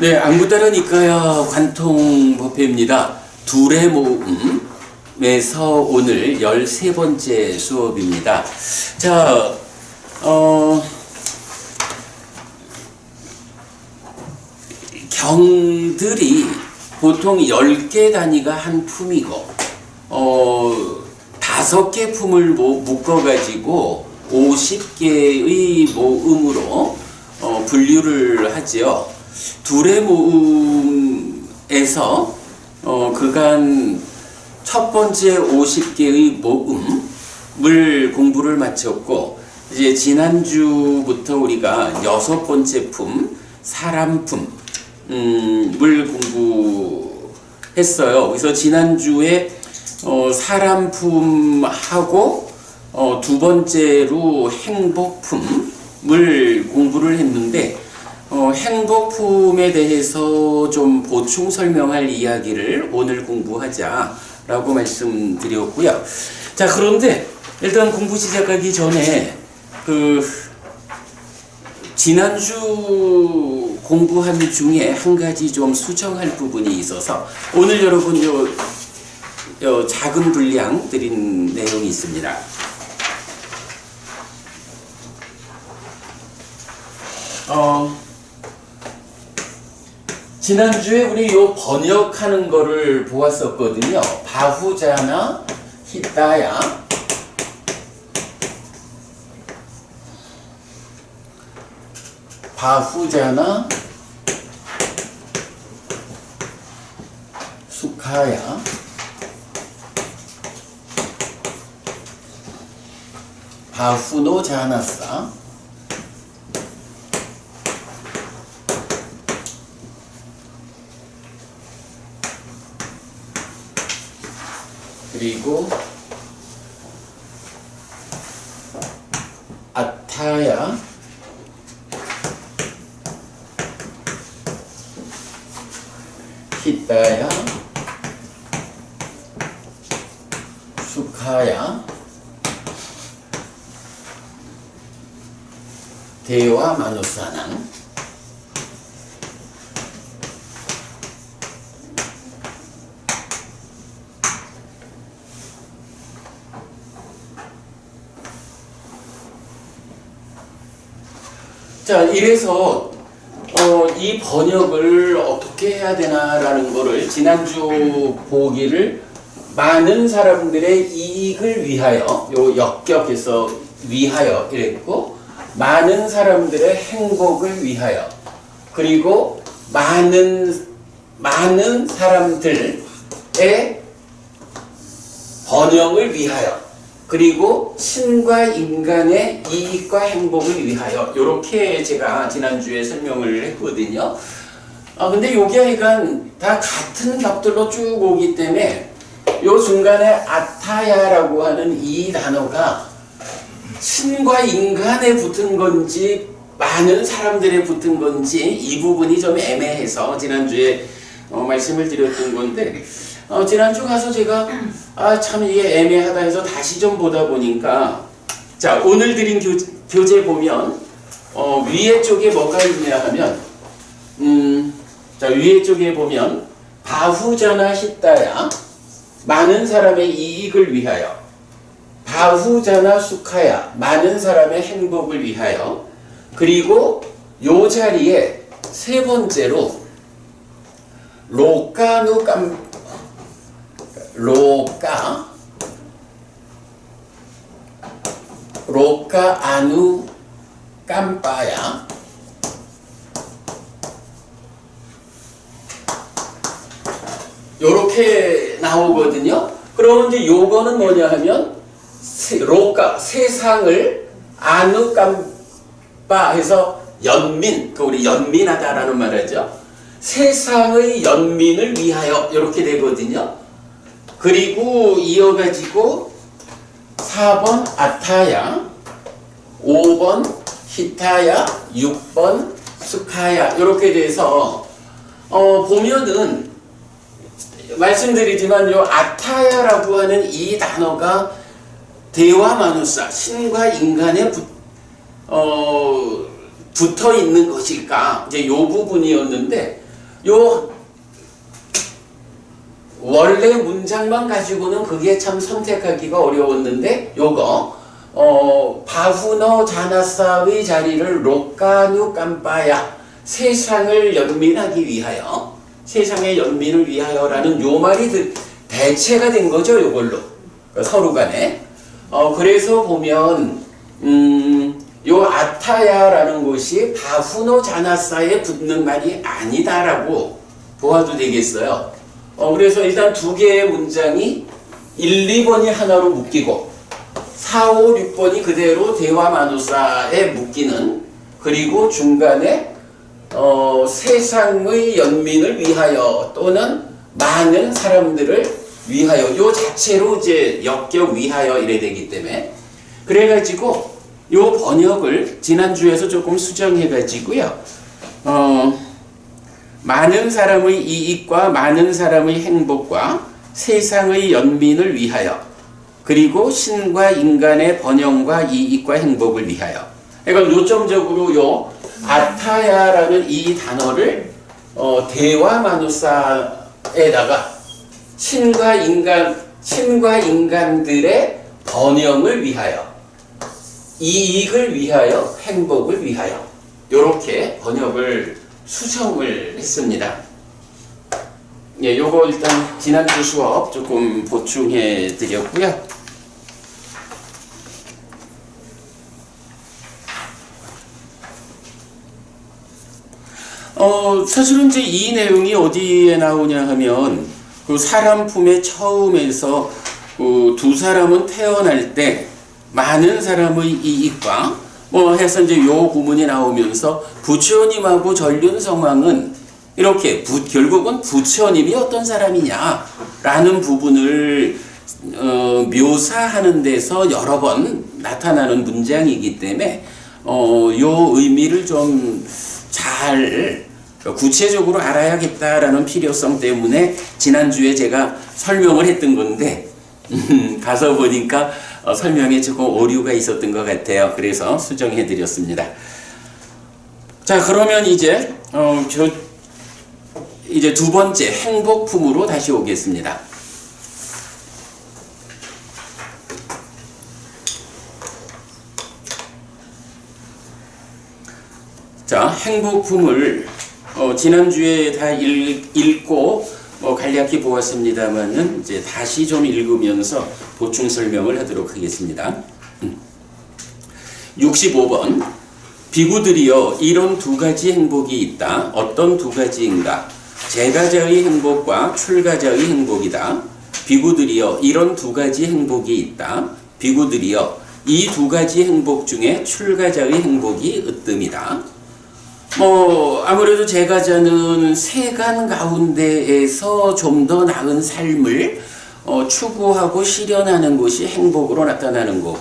네, 안구따르니까요 관통법회입니다. 둘의 모음에서 오늘 13번째 수업입니다. 자, 경들이 보통 10개 단위가 한 품이고 5개 품을 묶어가지고 50개의 모음으로 분류를 하지요. 둘의 모음에서 그간 첫 번째 50개의 모음을 공부를 마쳤고, 이제 지난주부터 우리가 6번째 품, 사람품을 공부했어요. 그래서 지난주에 사람품하고 두 번째로 행복품을 공부를 했는데, 행복품에 대해서 좀 보충 설명할 이야기를 오늘 공부하자라고 말씀드렸고요. 자, 그런데 일단 공부 시작하기 전에 지난주 공부한 중에 한 가지 좀 수정할 부분이 있어서 오늘 여러분 요 작은 분량 드린 내용이 있습니다. 지난주에 우리 요 번역하는 거를 보았었거든요. 바후자나 히타야, 바후자나 수카야, 바후노 자나사, 그리고 아타야, 히타야, 수카야, 대와 마누사낭, 자, 이래서 이 번역을 어떻게 해야 되나라는 거를 지난주 보기를 많은 사람들의 이익을 위하여, 요 역격해서 위하여 이랬고, 많은 사람들의 행복을 위하여, 그리고 많은 사람들의 번영을 위하여, 그리고 신과 인간의 이익과 행복을 위하여, 이렇게 제가 지난주에 설명을 했거든요. 근데 요게 하여간 다 같은 값들로 쭉 오기 때문에 요 중간에 아타야라고 하는 이 단어가 신과 인간에 붙은 건지 많은 사람들에 붙은 건지 이 부분이 좀 애매해서 지난주에 말씀을 드렸던 건데, 지난주 가서 제가 참 이게 애매하다 해서 다시 좀 보다 보니까, 자, 오늘 드린 교재 보면 위에 쪽에 뭐가 있냐 하면 자, 위에 쪽에 보면 바후자나 히타야, 많은 사람의 이익을 위하여, 바후자나 수카야, 많은 사람의 행복을 위하여, 그리고 요 자리에 세 번째로 로카 아누 깜빠야, 요렇게 나오거든요. 그러면 이제 요거는 뭐냐 하면 세상을 아누 깜빠 해서 연민, 우리 연민하다라는 말이죠. 세상의 연민을 위하여, 이렇게 되거든요. 그리고 이어가지고 4번 아타야, 5번 히타야, 6번 수카야, 이렇게 돼서 보면은 말씀드리지만 요 아타야라고 하는 이 단어가 대와 마누사, 신과 인간에 붙어 있는 것일까? 이제 요 부분이었는데, 요 원래 문장만 가지고는 그게 참 선택하기가 어려웠는데 요거 바후너 자나사의 자리를 록가누 깜빠야 세상을 연민하기 위하여 세상의 연민을 위하여라는 요 말이 대체가 된 거죠. 요걸로 서로 간에 그래서 보면 요 아타야라는 것이 바후노 자나사에 붙는 말이 아니다라고 보아도 되겠어요. 그래서 일단 두 개의 문장이 1, 2번이 하나로 묶이고 4, 5, 6번이 그대로 대화마누사에 묶이는 그리고 중간에 세상의 연민을 위하여 또는 많은 사람들을 위하여 요 자체로 이제 역격 위하여 이래 되기 때문에 그래가지고 요 번역을 지난주에서 조금 수정해가지고요. 많은 사람의 이익과 많은 사람의 행복과 세상의 연민을 위하여 그리고 신과 인간의 번영과 이익과 행복을 위하여 그러니까 요점적으로 요 아타야라는 이 단어를 대화마누사에다가 신과 인간들의 번영을 위하여 이익을 위하여 행복을 위하여 이렇게 번역을 수정을 했습니다. 예, 요거 일단 지난주 수업 조금 보충해 드렸고요. 사실은 이제 이 내용이 어디에 나오냐 하면 그 사람 품에 처음에서 두 사람은 태어날 때 많은 사람의 이익과 해서 이제 요 구문이 나오면서 부처님하고 전륜성왕은 이렇게 결국은 부처님이 어떤 사람이냐라는 부분을 묘사하는 데서 여러 번 나타나는 문장이기 때문에 요 의미를 좀 잘 구체적으로 알아야겠다라는 필요성 때문에 지난주에 제가 설명을 했던 건데 가서 보니까 설명에 조금 오류가 있었던 것 같아요. 그래서 수정해 드렸습니다. 자, 그러면 이제 이제 두 번째 행복품으로 다시 오겠습니다. 자, 행복품을 지난주에 다 읽고 간략히 보았습니다만은 이제 다시 좀 읽으면서 보충 설명을 하도록 하겠습니다. 65번 비구들이여 이런 두 가지 행복이 있다. 어떤 두 가지인가? 제가자의 행복과 출가자의 행복이다. 비구들이여 이런 두 가지 행복이 있다. 비구들이여 이 두 가지 행복 중에 출가자의 행복이 으뜸이다. 아무래도 제가자는 세간 가운데에서 좀 더 나은 삶을 추구하고 실현하는 것이 행복으로 나타나는 거고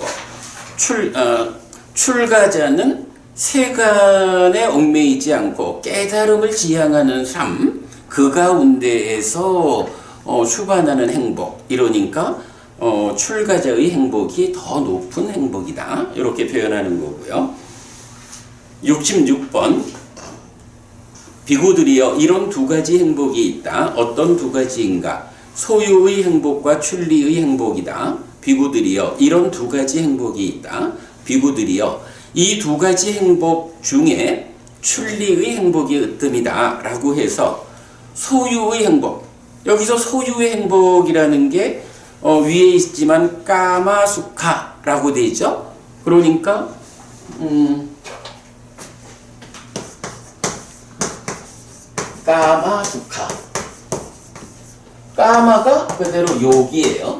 출가자는 세간에 얽매이지 않고 깨달음을 지향하는 삶 그 가운데에서 수반하는 행복 이러니까 출가자의 행복이 더 높은 행복이다 이렇게 표현하는 거고요. 66번 비구들이여 이런 두 가지 행복이 있다. 어떤 두 가지인가? 소유의 행복과 출리의 행복이다. 비구들이여 이런 두 가지 행복이 있다. 비구들이여 이 두 가지 행복 중에 출리의 행복이 으뜸이다 라고 해서 소유의 행복 여기서 소유의 행복이라는 게 위에 있지만 까마수카라고 되죠. 그러니까 까마수카 까마가 그대로 욕이에요.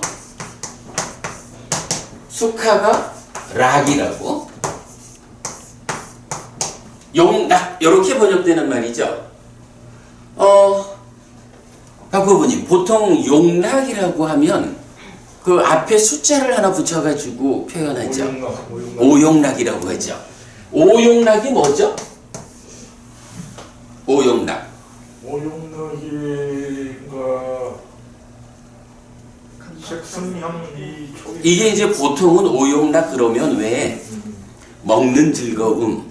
수카가 락이라고 용락 이렇게 번역되는 말이죠. 박부부님 보통 용락이라고 하면 그 앞에 숫자를 하나 붙여가지고 표현하죠. 오용락이라고 하죠. 오용락이 뭐죠? 오용락 이게 이제 보통은 오용락 그러면 왜 먹는 즐거움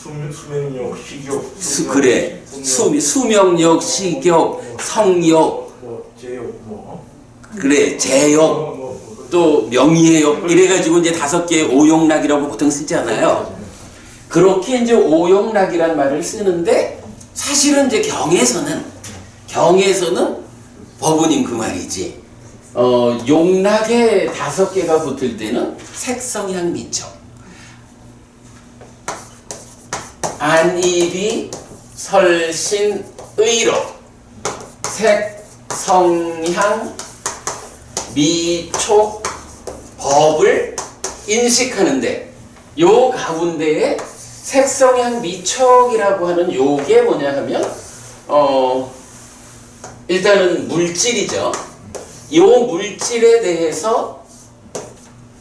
수명력, 식욕, 그래. 수명력, 식욕, 성욕, 제욕, 그래, 제욕, 또 명예욕 이래가지고 이제 5개의 오욕락이라고 보통 쓰잖아요. 그렇게 이제 오욕락이란 말을 쓰는데 사실은 이제 경에서는 법은인 그 말이지. 욕락에 5개가 붙을 때는 색성향 미척, 안입이 설신 의로 색성향 미촉 법을 인식하는데 요 가운데에 색성향 미척이라고 하는 요게 뭐냐 하면 일단은 물질이죠. 요 물질에 대해서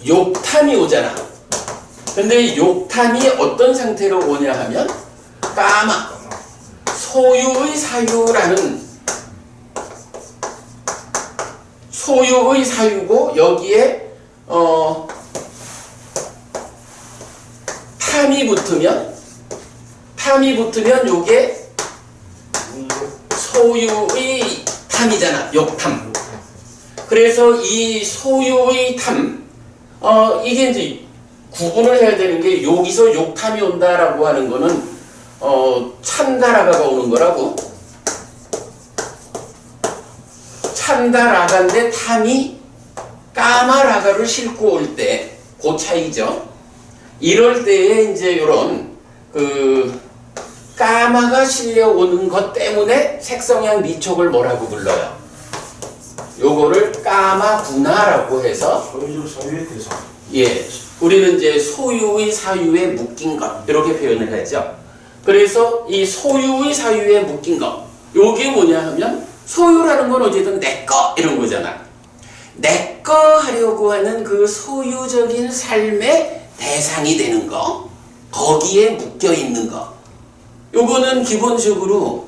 욕탐이 오잖아. 근데 욕탐이 어떤 상태로 오냐 하면 까마 소유의 사유고 여기에 탐이 붙으면 요게 소유의 탐이잖아. 욕탐. 그래서 이 소유의 탐 이게 이제 구분을 해야 되는 게 여기서 욕탐이 온다라고 하는 거는 찬다라가가 오는 거라고. 찬다라가인데 탐이 까마라가를 싣고 올 때 그 차이죠. 이럴 때에 이제 요런 까마가 실려오는 것 때문에 색성향 미촉을 뭐라고 불러요? 요거를 까마구나라고 해서 소유의 대상. 예, 우리는 이제 소유의 사유에 묶인 것 이렇게 표현을 하죠. 그래서 이 소유의 사유에 묶인 것 요게 뭐냐 하면 소유라는 건 어쨌든 내 거 이런 거잖아. 내 거 하려고 하는 그 소유적인 삶의 대상이 되는 거, 거기에 묶여 있는 거. 요거는 기본적으로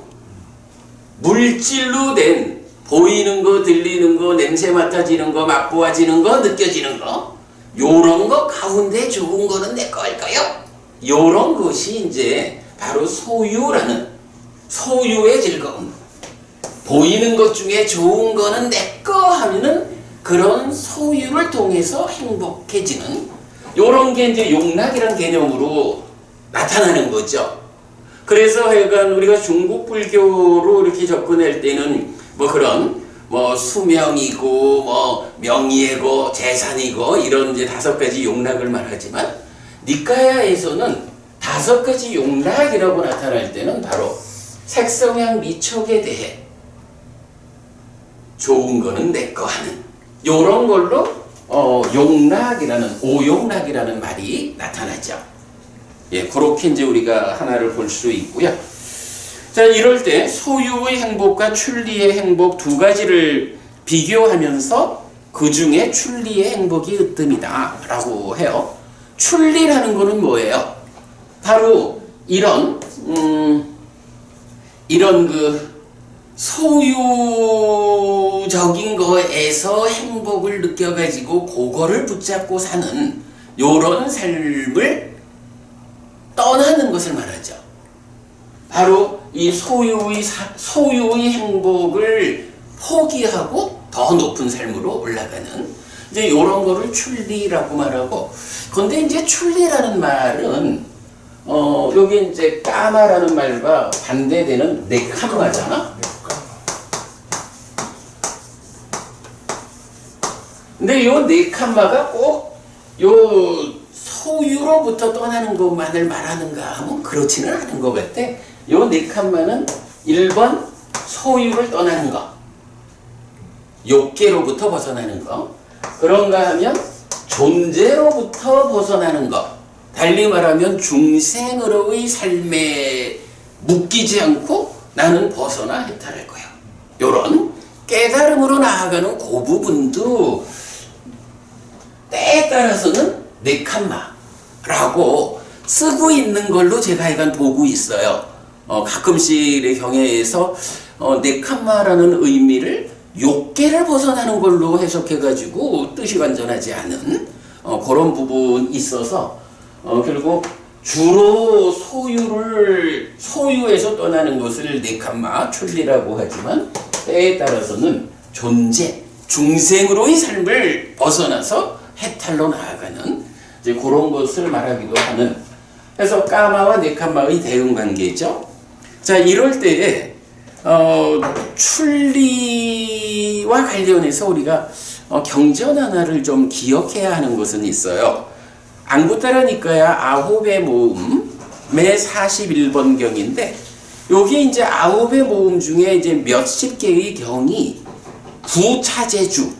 물질로 된 보이는 거, 들리는 거, 냄새 맡아지는 거, 맛보아지는 거, 느껴지는 거, 요런 거 가운데 좋은 거는 내 거일까요? 요런 것이 이제 바로 소유라는 소유의 즐거움. 보이는 것 중에 좋은 거는 내 거 하면은 그런 소유를 통해서 행복해지는 요런 게 이제 욕락이라는 개념으로 나타나는 거죠. 그래서 하여간 우리가 중국 불교로 이렇게 접근할 때는 뭐 그런 뭐 수명이고 뭐 명예고 재산이고 이런 이제 5가지 욕락을 말하지만 니카야에서는 5가지 욕락이라고 나타날 때는 바로 색성향 미촉에 대해 좋은 거는 내 거 하는 요런 걸로 욕락이라는 오욕락이라는 말이 나타나죠. 예, 그렇게 이제 우리가 하나를 볼 수 있고요. 자, 이럴 때 소유의 행복과 출리의 행복 2가지를 비교하면서 그 중에 출리의 행복이 으뜸이다 라고 해요. 출리라는 거는 뭐예요? 바로 이런 그 소유적인 거에서 행복을 느껴가지고 그거를 붙잡고 사는 요런 삶을 떠나는 것을 말하죠. 바로 이 소유의 행복을 포기하고 더 높은 삶으로 올라가는 이제 요런 거를 출리라고 말하고, 근데 이제 출리라는 말은 여기 이제 까마라는 말과 반대되는 네캄마잖아. 근데 요 네캄마가 꼭 요 소유로부터 떠나는 것만을 말하는가 하면 그렇지는 않은 것 같아. 요 네캄마는 1번 소유를 떠나는 거, 욕계로부터 벗어나는 거. 그런가 하면 존재로부터 벗어나는 거. 달리 말하면 중생으로의 삶에 묶이지 않고 나는 벗어나 해탈할 거야. 요런 깨달음으로 나아가는 그 부분도 때에 따라서는 네캄마라고 쓰고 있는 걸로 제가 이간 보고 있어요. 가끔씩 경애에서 네캄마라는 의미를 욕계를 벗어나는 걸로 해석해가지고 뜻이 완전하지 않은 그런 부분이 있어서 결국 주로 소유에서 떠나는 것을 네캄마, 출리라고 하지만 때에 따라서는 존재, 중생으로의 삶을 벗어나서 해탈로 나아가는 이제 그런 것을 말하기도 하는. 그래서 까마와 네캄마의 대응 관계죠. 자, 이럴 때에 출리와 관련해서 우리가 경전 하나를 좀 기억해야 하는 것은 있어요. 안구따라니까야 아홉의 모음 매 41번 경인데 여기 이제 아홉의 모음 중에 이제 몇십 개의 경이 구차제주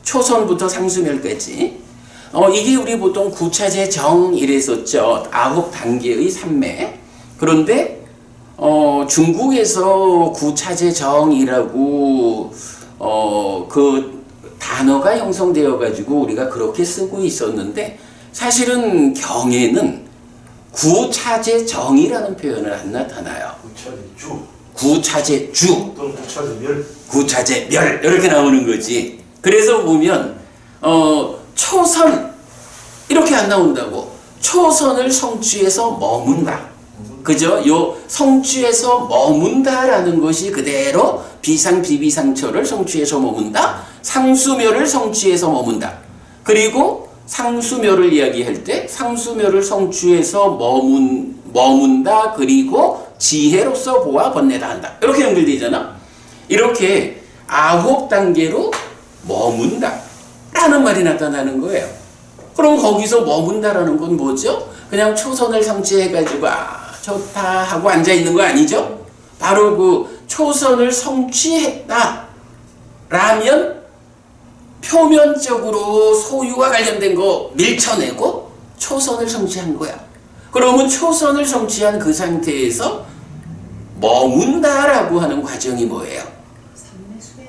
초선부터 상수멸까지 이게 우리 보통 구차제정 이랬었죠. 아홉 단계의 산매. 그런데 중국에서 구차제정이라고 그 단어가 형성되어 가지고 우리가 그렇게 쓰고 있었는데 사실은 경에는 구차제정이라는 표현은 안 나타나요. 구차제주 구차제주 또는 구차제멸. 구차제멸 이렇게 나오는 거지. 그래서 보면 초선 이렇게 안 나온다고. 초선을 성취해서 머문다. 그죠? 요 성취해서 머문다라는 것이 그대로 비상 비비상처를 성취해서 머문다. 상수멸을 성취해서 머문다. 그리고 상수멸을 이야기할 때 상수멸을 성취해서 머문다. 그리고 지혜로서 보아 번뇌다 한다. 이렇게 연결되잖아. 이렇게 아홉 단계로 머문다 라는 말이 나타나는 거예요. 그럼 거기서 머문다라는 건 뭐죠? 그냥 초선을 성취해가지고 좋다 하고 앉아있는 거 아니죠? 바로 그 초선을 성취했다 라면 표면적으로 소유와 관련된 거 밀쳐내고 초선을 성취한 거야. 그러면 초선을 성취한 그 상태에서 머문다라고 하는 과정이 뭐예요? 삼매수행.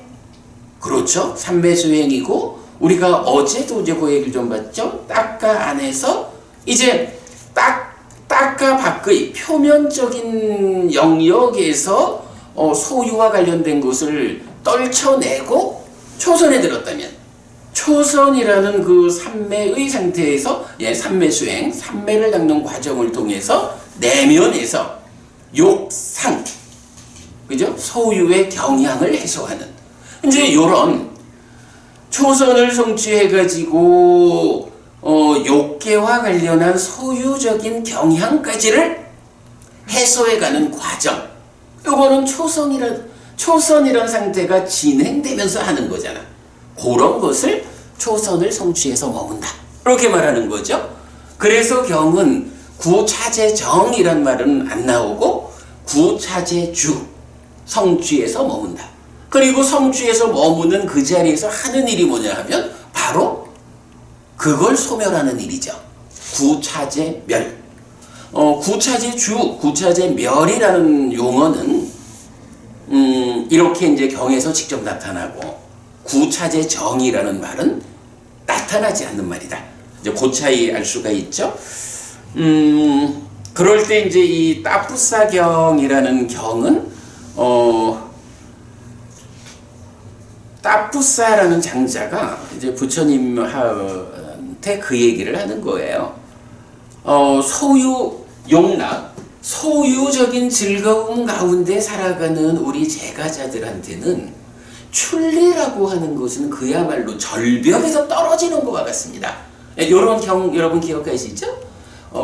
그렇죠. 삼매수행이고 우리가 어제도 이제 그 얘기를 좀 봤죠. 딱가 안에서 이제 딱가 밖의 표면적인 영역에서 소유와 관련된 것을 떨쳐내고 초선에 들었다면 초선이라는 그 삼매의 상태에서 삼매수행, 삼매를 닦는 과정을 통해서 내면에서 욕상, 그죠? 소유의 경향을 해소하는 이제 요런 초선을 성취해가지고 욕계와 관련한 소유적인 경향까지를 해소해가는 과정. 요거는 초선이란 상태가 진행되면서 하는 거잖아. 그런 것을 초선을 성취해서 머문다. 이렇게 말하는 거죠. 그래서 경은 구차제정이란 말은 안 나오고 구차제주, 성취해서 머문다. 그리고 성취해서 머무는 그 자리에서 하는 일이 뭐냐 하면 바로 그걸 소멸하는 일이죠. 구차제멸. 구차제주, 구차제멸이라는 용어는 이렇게 이제 경에서 직접 나타나고 구차제정이라는 말은 나타나지 않는 말이다. 이제 그 차이 알 수가 있죠. 그럴 때 이제 이 따푸사경이라는 경은 따푸사라는 장자가 이제 부처님한테 그 얘기를 하는 거예요. 용락, 소유적인 즐거움 가운데 살아가는 우리 제가자들한테는 출리라고 하는 것은 그야말로 절벽에서 떨어지는 것과 같습니다. 이런 경 여러분 기억하시죠?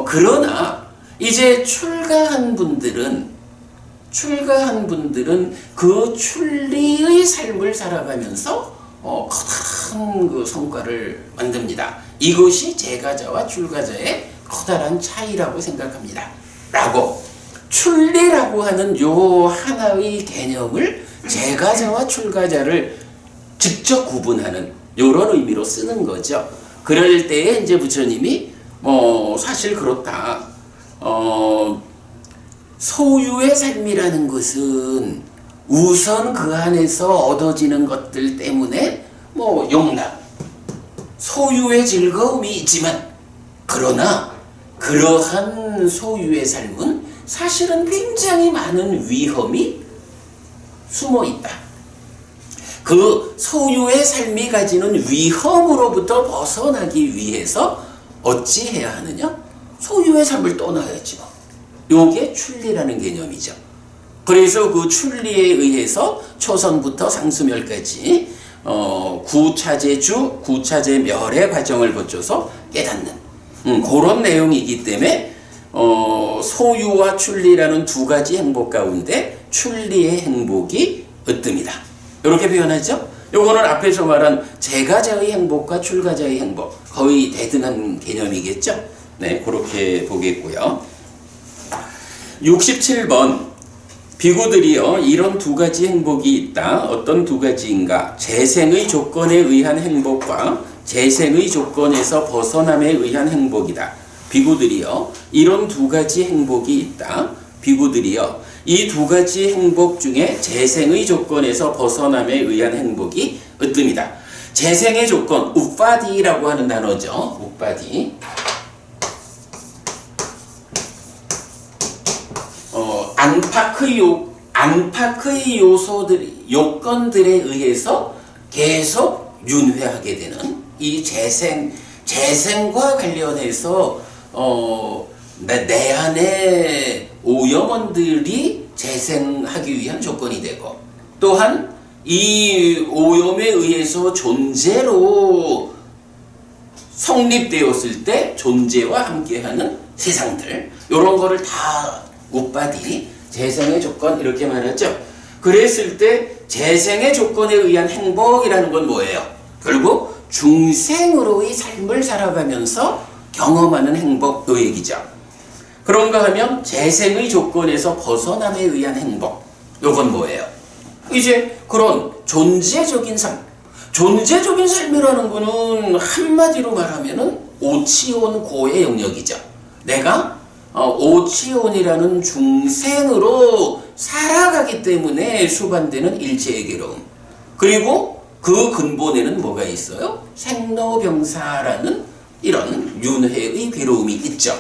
그러나 이제 출가한 분들은 그 출리의 삶을 살아가면서 커다란 그 성과를 만듭니다. 이것이 제가자와 출가자의 커다란 차이라고 생각합니다. 라고 출리라고 하는 요 하나의 개념을 제가자와 출가자를 직접 구분하는 요런 의미로 쓰는 거죠. 그럴 때에 이제 부처님이 사실 그렇다. 소유의 삶이라는 것은 우선 그 안에서 얻어지는 것들 때문에 용락, 소유의 즐거움이 있지만 그러나 그러한 소유의 삶은 사실은 굉장히 많은 위험이 숨어 있다. 그 소유의 삶이 가지는 위험으로부터 벗어나기 위해서 어찌해야 하느냐? 소유의 삶을 떠나야지. 요게 출리라는 개념이죠. 그래서 그 출리에 의해서 초선부터 상수멸까지 구차제주, 구차제멸의 과정을 거쳐서 깨닫는 그런 내용이기 때문에 소유와 출리라는 두 가지 행복 가운데 출리의 행복이 으뜸이다. 이렇게 표현하죠. 요거는 앞에서 말한 제가자의 행복과 출가자의 행복 거의 대등한 개념이겠죠. 네, 그렇게 보겠고요. 67번 비구들이여 이런 두 가지 행복이 있다. 어떤 두 가지인가? 재생의 조건에 의한 행복과 재생의 조건에서 벗어남에 의한 행복이다. 비구들이여 이런 두 가지 행복이 있다. 비구들이여 이 두 가지 행복 중에 재생의 조건에서 벗어남에 의한 행복이 으뜸이다. 재생의 조건, 우파디라고 하는 단어죠. 우파디. 안팎의 요소들이, 요건들에 의해서 계속 윤회하게 되는 이 재생과 관련해서 내 안에 오염원들이 재생하기 위한 조건이 되고, 또한 이 오염에 의해서 존재로 성립되었을 때 존재와 함께하는 세상들, 이런 거를 다 우빠디, 재생의 조건 이렇게 말하죠. 그랬을 때 재생의 조건에 의한 행복이라는 건 뭐예요? 결국 중생으로의 삶을 살아가면서 경험하는 행복, 그 얘기죠. 그런가 하면 재생의 조건에서 벗어남에 의한 행복, 요건 뭐예요? 이제 그런 존재적인 삶, 존재적인 삶이라는 거는 한마디로 말하면은 오치온고의 영역이죠. 내가 오치온이라는 중생으로 살아가기 때문에 수반되는 일체의 괴로움. 그리고 그 근본에는 뭐가 있어요? 생로병사라는 이런 윤회의 괴로움이 있죠.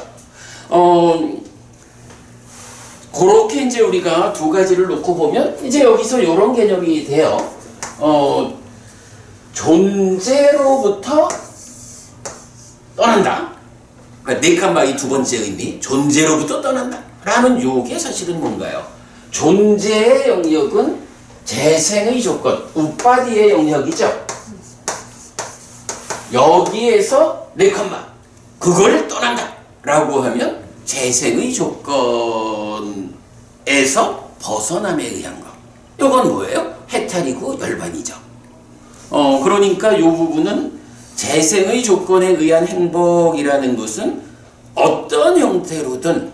그렇게 이제 우리가 두 가지를 놓고 보면 이제 여기서 이런 개념이 돼요. 존재로부터 떠난다. 그러니까 네칸마의 두 번째 의미, 존재로부터 떠난다 라는 요게 사실은 뭔가요? 존재의 영역은 재생의 조건, 우빠디의 영역이죠. 여기에서 네칸마, 그걸 떠난다 라고 하면 재생의 조건에서 벗어남에 의한 것. 요건 뭐예요? 해탈이고 열반이죠. 그러니까 요 부분은 재생의 조건에 의한 행복이라는 것은 어떤 형태로든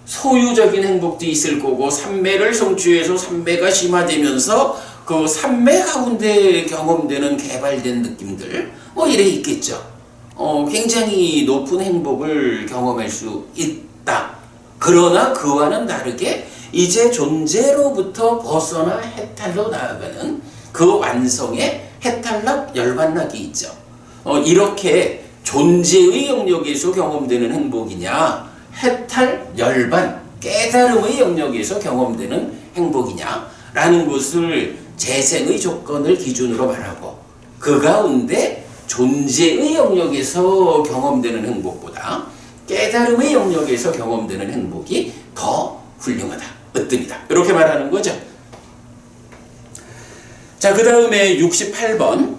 소유적인 행복도 있을 거고, 삼매를 성취해서 삼매가 심화되면서 그 삼매 가운데 경험되는 개발된 느낌들 이래 있겠죠. 굉장히 높은 행복을 경험할 수 있다. 그러나 그와는 다르게 이제 존재로부터 벗어나 해탈로 나아가는 그 완성의 해탈락, 열반락이 있죠. 이렇게 존재의 영역에서 경험되는 행복이냐, 해탈, 열반, 깨달음의 영역에서 경험되는 행복이냐 라는 것을 재생의 조건을 기준으로 말하고, 그 가운데 존재의 영역에서 경험되는 행복보다 깨달음의 영역에서 경험되는 행복이 더 훌륭하다, 으뜸이다, 이렇게 말하는 거죠. 자, 그 다음에 68번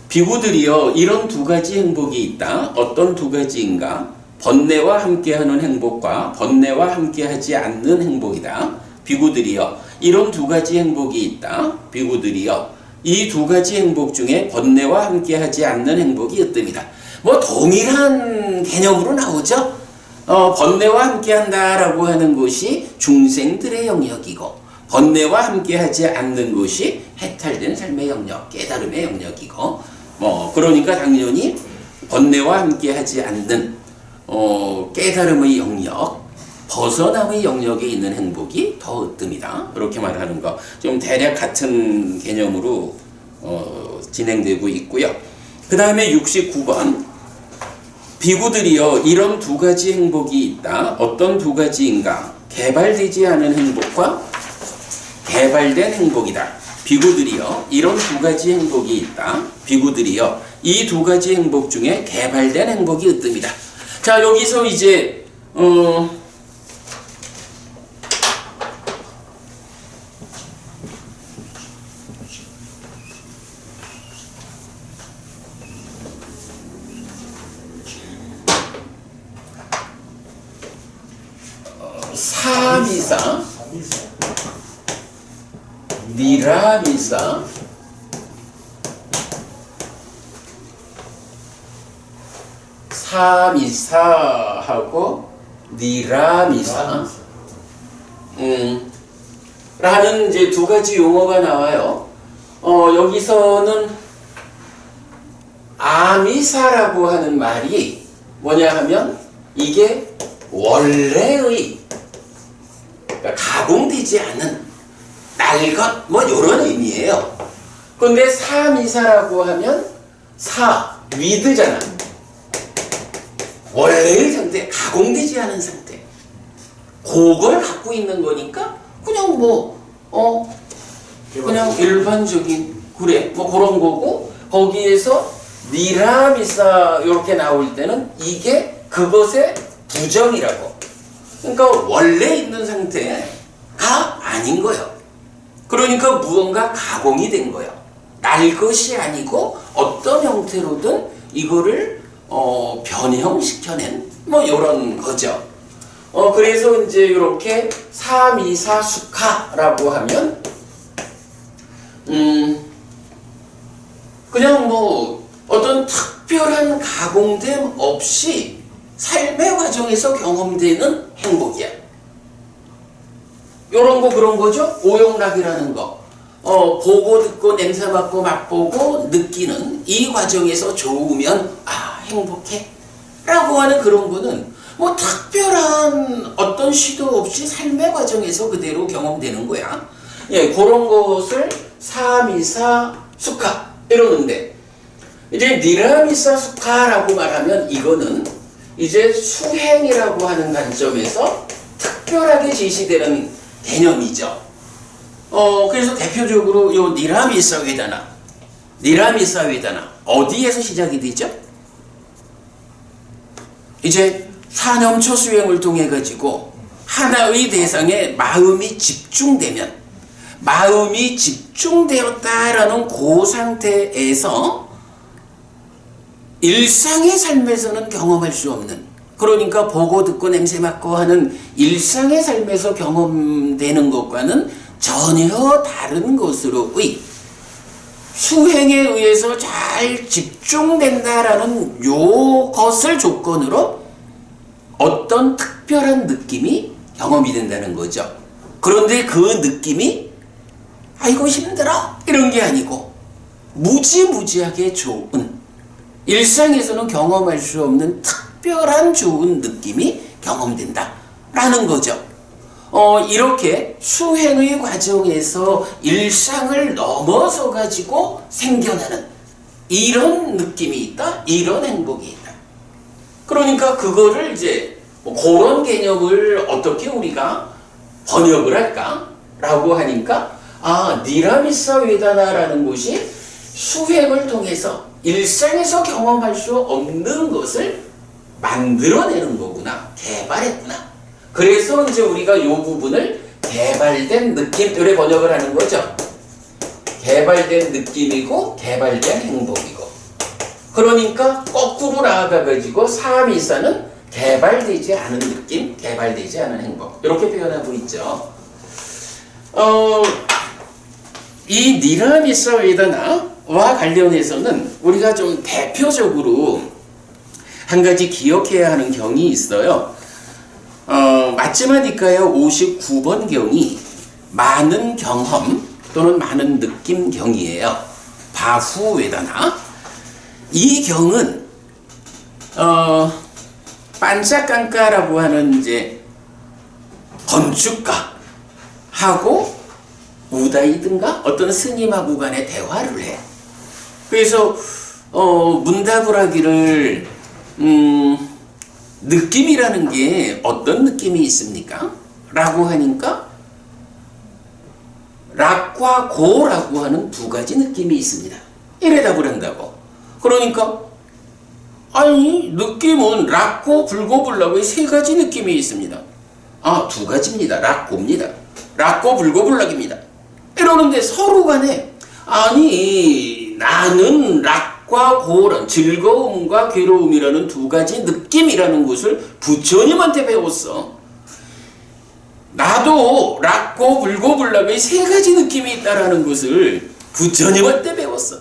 비구들이여 이런 두 가지 행복이 있다. 어떤 두 가지인가? 번뇌와 함께하는 행복과 번뇌와 함께하지 않는 행복이다. 비구들이여 이런 두 가지 행복이 있다. 비구들이여 이 두 가지 행복 중에 번뇌와 함께하지 않는 행복이 으뜸이다. 동일한 개념으로 나오죠. 번뇌와 함께한다라고 하는 것이 중생들의 영역이고, 번뇌와 함께하지 않는 것이 해탈된 삶의 영역, 깨달음의 영역이고, 그러니까 당연히 번뇌와 함께하지 않는 깨달음의 영역, 벗어남의 영역에 있는 행복이 더 으뜸이다. 이렇게 말하는 거 좀 대략 같은 개념으로 진행되고 있고요. 그 다음에 69번 비구들이여 이런 두 가지 행복이 있다. 어떤 두 가지인가? 개발되지 않은 행복과 개발된 행복이다. 비구들이여 이런 두 가지 행복이 있다. 비구들이여 이 두 가지 행복 중에 개발된 행복이 으뜸이다. 자, 여기서 이제 사미사, 삼이사. 니라미사, 사미사하고 니라미사 라는 이제 두 가지 용어가 나와요. 여기서는 아미사라고 하는 말이 뭐냐 하면 이게 원래의, 그러니까 가공되지 않은 날것 뭐 이런 의미예요. 근데 사미사라고 하면 위드잖아. 원래의 상태, 가공되지 않은 상태. 그걸 갖고 있는 거니까 그냥 그냥 일반적인 그래 뭐 그런 거고, 거기에서 니라미사 이렇게 나올 때는 이게 그것의 부정이라고. 그러니까 원래 있는 상태가 아닌 거예요. 그러니까 무언가 가공이 된 거예요. 날 것이 아니고 어떤 형태로든 이거를 변형시켜낸 뭐 이런 거죠. 그래서 이제 이렇게 사미사숙하라고 하면 그냥 뭐 어떤 특별한 가공됨 없이 삶의 과정에서 경험되는 행복이야. 요런 거 그런 거죠. 오용락이라는 거. 보고 듣고 냄새 맡고 맛보고 느끼는 이 과정에서 좋으면 행복해 라고 하는 그런 거는 뭐 특별한 어떤 시도 없이 삶의 과정에서 그대로 경험되는 거야. 예, 그런 것을 사미사 수카 이러는데, 이제 니라미사 수카라고 말하면 이거는 이제 수행이라고 하는 관점에서 특별하게 제시되는 개념이죠. 그래서 대표적으로 요 니라미사 웨다나 어디에서 시작이 되죠? 이제 사념초 수행을 통해 가지고 하나의 대상에 마음이 집중되었다라는 그 상태에서 일상의 삶에서는 경험할 수 없는, 그러니까 보고 듣고 냄새 맡고 하는 일상의 삶에서 경험되는 것과는 전혀 다른 것으로의 수행에 의해서 잘 집중된다라는 요것을 조건으로 어떤 특별한 느낌이 경험이 된다는 거죠. 그런데 그 느낌이 아이고 힘들어 이런 게 아니고 무지무지하게 좋은, 일상에서는 경험할 수 없는 특별한 좋은 느낌이 경험된다 라는 거죠. 이렇게 수행의 과정에서 일상을 넘어서 가지고 생겨나는 이런 느낌이 있다, 이런 행복이 있다. 그러니까 그거를 이제 그런 개념을 어떻게 우리가 번역을 할까 라고 하니까 니라미사 웨다나라는 곳이 수행을 통해서 일상에서 경험할 수 없는 것을 만들어내는 거구나, 개발했구나. 그래서 이제 우리가 이 부분을 개발된 느낌, 이렇게 번역을 하는 거죠. 개발된 느낌이고 개발된 행복이고. 그러니까 거꾸로 나아가가지고 사미사는 개발되지 않은 느낌, 개발되지 않은 행복, 이렇게 표현하고 있죠. 이 니라미사 웨다나와 관련해서는 우리가 좀 대표적으로 한 가지 기억해야 하는 경이 있어요. 마지막 니까야 59번 경이 많은 경험 또는 많은 느낌 경이에요. 바후 웨다나. 이 경은 반짝강가라고 하는 이제 건축가하고 우다이든가 어떤 스님하고 간의 대화를 해. 그래서 문답을 하기를 느낌이라는 게 어떤 느낌이 있습니까? 라고 하니까 락과 고라고 하는 두 가지 느낌이 있습니다. 이래 답을 한다고. 그러니까 아니, 느낌은 락고 불고불락의 세 가지 느낌이 있습니다. 아, 두 가지입니다. 락고입니다. 락고 불고불락입니다. 이러는데 서로 간에 아니, 나는 락과 고란, 즐거움과 괴로움이라는 두 가지 느낌이라는 것을 부처님한테 배웠어. 나도 락고 불고불락의 세 가지 느낌이 있다라는 것을 부처님한테 배웠어.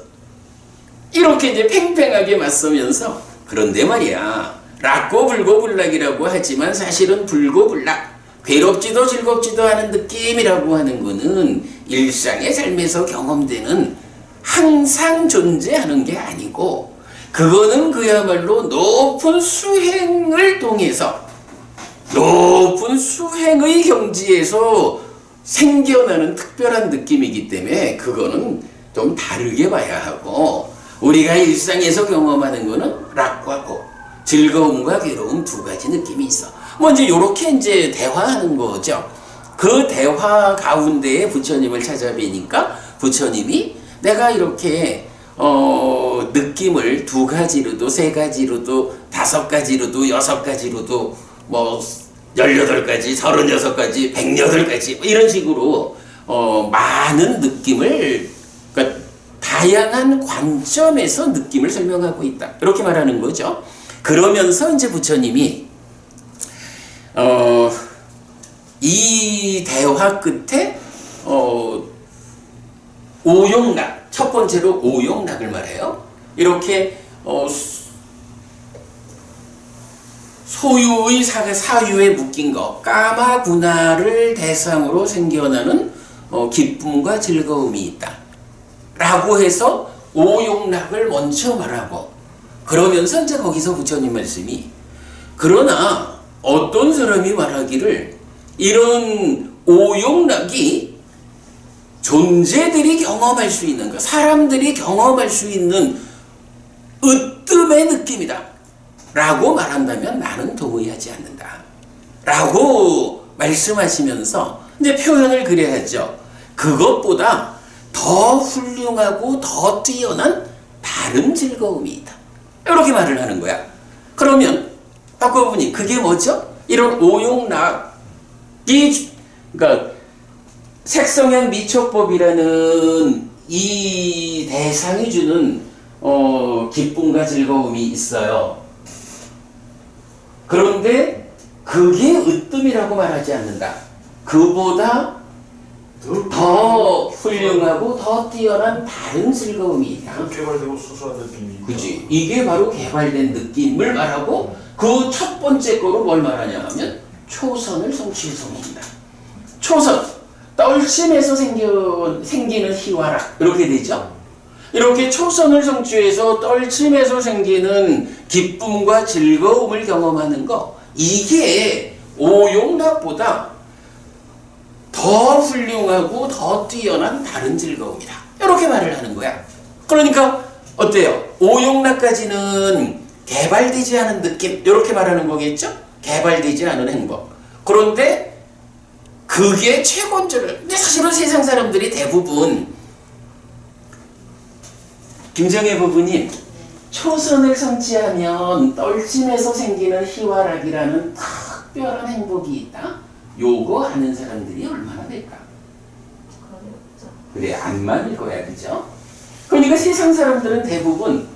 이렇게 이제 팽팽하게 맞서면서, 그런데 말이야, 락고 불고불락이라고 하지만 사실은 불고불락, 괴롭지도 즐겁지도 않은 느낌이라고 하는 거는 일상의 삶에서 경험되는 항상 존재하는 게 아니고, 그거는 그야말로 높은 수행을 통해서, 높은 수행의 경지에서 생겨나는 특별한 느낌이기 때문에 그거는 좀 다르게 봐야 하고, 우리가 일상에서 경험하는 거는 락과 고, 즐거움과 괴로움 두 가지 느낌이 있어. 뭐 이제 요렇게 이제 대화하는 거죠. 그 대화 가운데에 부처님을 찾아뵈니까 부처님이 내가 이렇게 느낌을 두 가지로도 세 가지로도 다섯 가지로도 여섯 가지로도 뭐 18가지, 36가지, 108가지 이런 식으로 많은 느낌을, 그러니까 다양한 관점에서 느낌을 설명하고 있다. 이렇게 말하는 거죠. 그러면서 이제 부처님이 이 대화 끝에 오용락, 첫 번째로 오용락을 말해요. 이렇게 소유의 사유에 묶인 것, 까마구나를 대상으로 생겨나는 기쁨과 즐거움이 있다 라고 해서 오용락을 먼저 말하고, 그러면서 이제 거기서 부처님 말씀이, 그러나 어떤 사람이 말하기를 이런 오용락이 존재들이 경험할 수 있는 것, 사람들이 경험할 수 있는 으뜸의 느낌이다 라고 말한다면 나는 도무지 하지 않는다 라고 말씀하시면서 이제 표현을 그래야죠. 그것보다 더 훌륭하고 더 뛰어난 다른 즐거움이 있다, 이렇게 말을 하는 거야. 그러면 바꿔보니 그게 뭐죠? 이런 오용락이, 그러니까 색성향 미촉법이라는 이 대상이 주는 기쁨과 즐거움이 있어요. 그런데 그게 으뜸이라고 말하지 않는다. 그보다 더 훌륭하고 더 뛰어난 다른 즐거움이 있다. 개발되고 수수한 느낌이. 그치. 이게 바로 개발된 느낌을 말하고, 그 첫 번째 거로 뭘 말하냐 하면 초선을 성취해서입니다. 초선, 떨침에서 생기는 희화락, 이렇게 되죠. 이렇게 초선을 성취해서 떨침에서 생기는 기쁨과 즐거움을 경험하는 거, 이게 오용락보다 더 훌륭하고 더 뛰어난 다른 즐거움이다, 이렇게 말을 하는 거야. 그러니까 어때요? 오용락까지는 개발되지 않은 느낌, 이렇게 말하는 거겠죠? 개발되지 않은 행복. 그런데 그게 최고인. 근데 사실은 세상 사람들이 대부분, 김정혜 부부님, 초선을 성취하면 떨침에서 생기는 희화락이라는 특별한 행복이 있다, 요거 아는 사람들이 얼마나 될까? 그래, 안 많을 거야, 그죠? 그러니까 세상 사람들은 대부분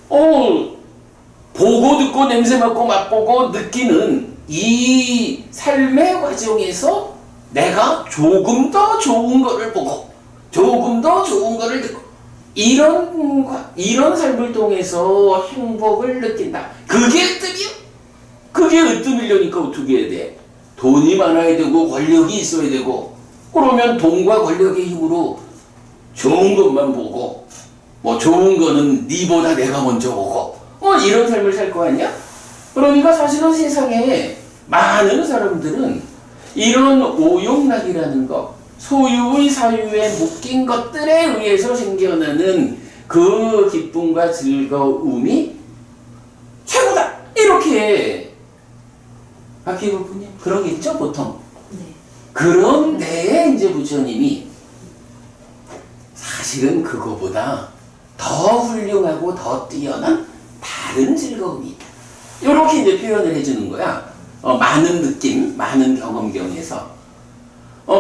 보고 듣고 냄새 맡고 맛보고 느끼는 이 삶의 과정에서 내가 조금 더 좋은 거를 보고 조금 더 좋은 거를 듣고 이런 삶을 통해서 행복을 느낀다. 그게 으뜸이요? 그게 으뜸이려니까 어떻게 해야 돼? 돈이 많아야 되고 권력이 있어야 되고, 그러면 돈과 권력의 힘으로 좋은 것만 보고, 뭐 좋은 거는 니보다 내가 먼저 보고, 뭐 이런 삶을 살 거 아니야? 그러니까 사실은 세상에 많은 사람들은 이런 오용락이라는 것, 소유의 사유에 묶인 것들에 의해서 생겨나는 그 기쁨과 즐거움이 최고다, 이렇게 박희부님 그러겠죠 보통. 네. 그런데 이제 부처님이 사실은 그거보다 더 훌륭하고 더 뛰어난 다른 즐거움이 있다. 이렇게 이제 표현을 해주는 거야. 많은 느낌, 많은 경험경에서.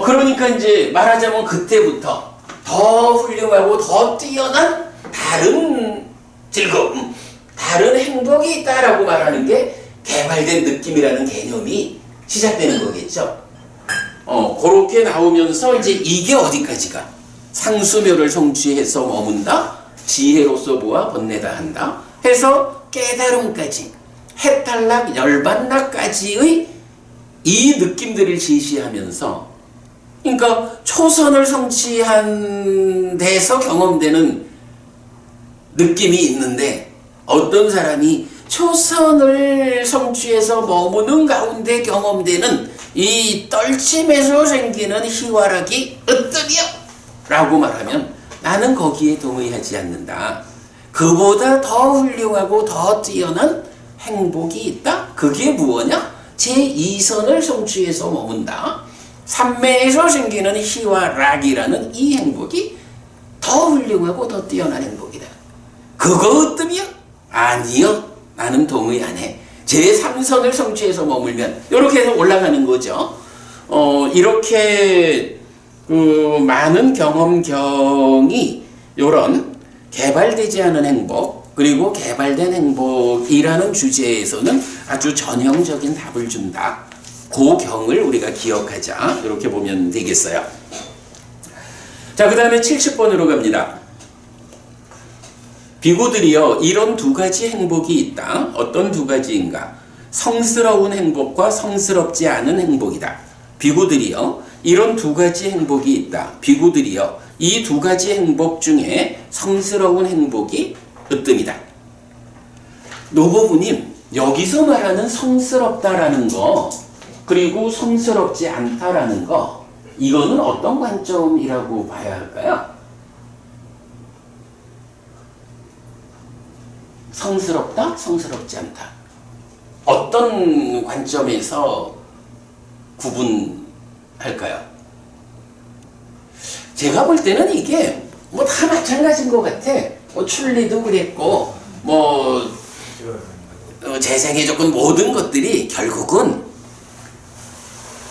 그러니까 이제 말하자면 그때부터 더 훌륭하고 더 뛰어난 다른 즐거움, 다른 행복이 있다라고 말하는 게 개발된 느낌이라는 개념이 시작되는 거겠죠. 그렇게 나오면서 이제 이게 어디까지가 상수묘를 성취해서 머문다, 지혜로서 보아 번뇌다 한다 해서 깨달음까지, 해탈락, 열반락까지의 이 느낌들을 제시하면서, 그러니까 초선을 성취한 데서 경험되는 느낌이 있는데, 어떤 사람이 초선을 성취해서 머무는 가운데 경험되는 이 떨침에서 생기는 희화락이 으뜸이요 라고 말하면 나는 거기에 동의하지 않는다. 그보다 더 훌륭하고 더 뛰어난 행복이 있다. 그게 무엇이냐? 제2선을 성취해서 머문다. 삼매에서 생기는 희화락이라는 이 행복이 더 훌륭하고 더 뛰어난 행복이다. 그거 으뜸이요? 아니요. 나는 동의 안 해. 제3선을 성취해서 머물면 이렇게 해서 올라가는 거죠. 이렇게 많은 경험경이 이런 개발되지 않은 행복 그리고 개발된 행복이라는 주제에서는 아주 전형적인 답을 준다. 그 경을 우리가 기억하자. 이렇게 보면 되겠어요. 자, 그 다음에 70번으로 갑니다. 비구들이여 이런 두 가지 행복이 있다. 어떤 두 가지인가? 성스러운 행복과 성스럽지 않은 행복이다. 비구들이여 이런 두 가지 행복이 있다. 비구들이여 이 두 가지 행복 중에 성스러운 행복이 으뜸이다. 노부부님, 여기서 말하는 성스럽다라는 거 그리고 성스럽지 않다라는 거, 이거는 어떤 관점이라고 봐야 할까요? 성스럽다, 성스럽지 않다. 어떤 관점에서 구분할까요? 제가 볼 때는 이게 뭐 다 마찬가지인 것 같아. 뭐 출리도 그랬고, 뭐 재생의 조건 모든 것들이 결국은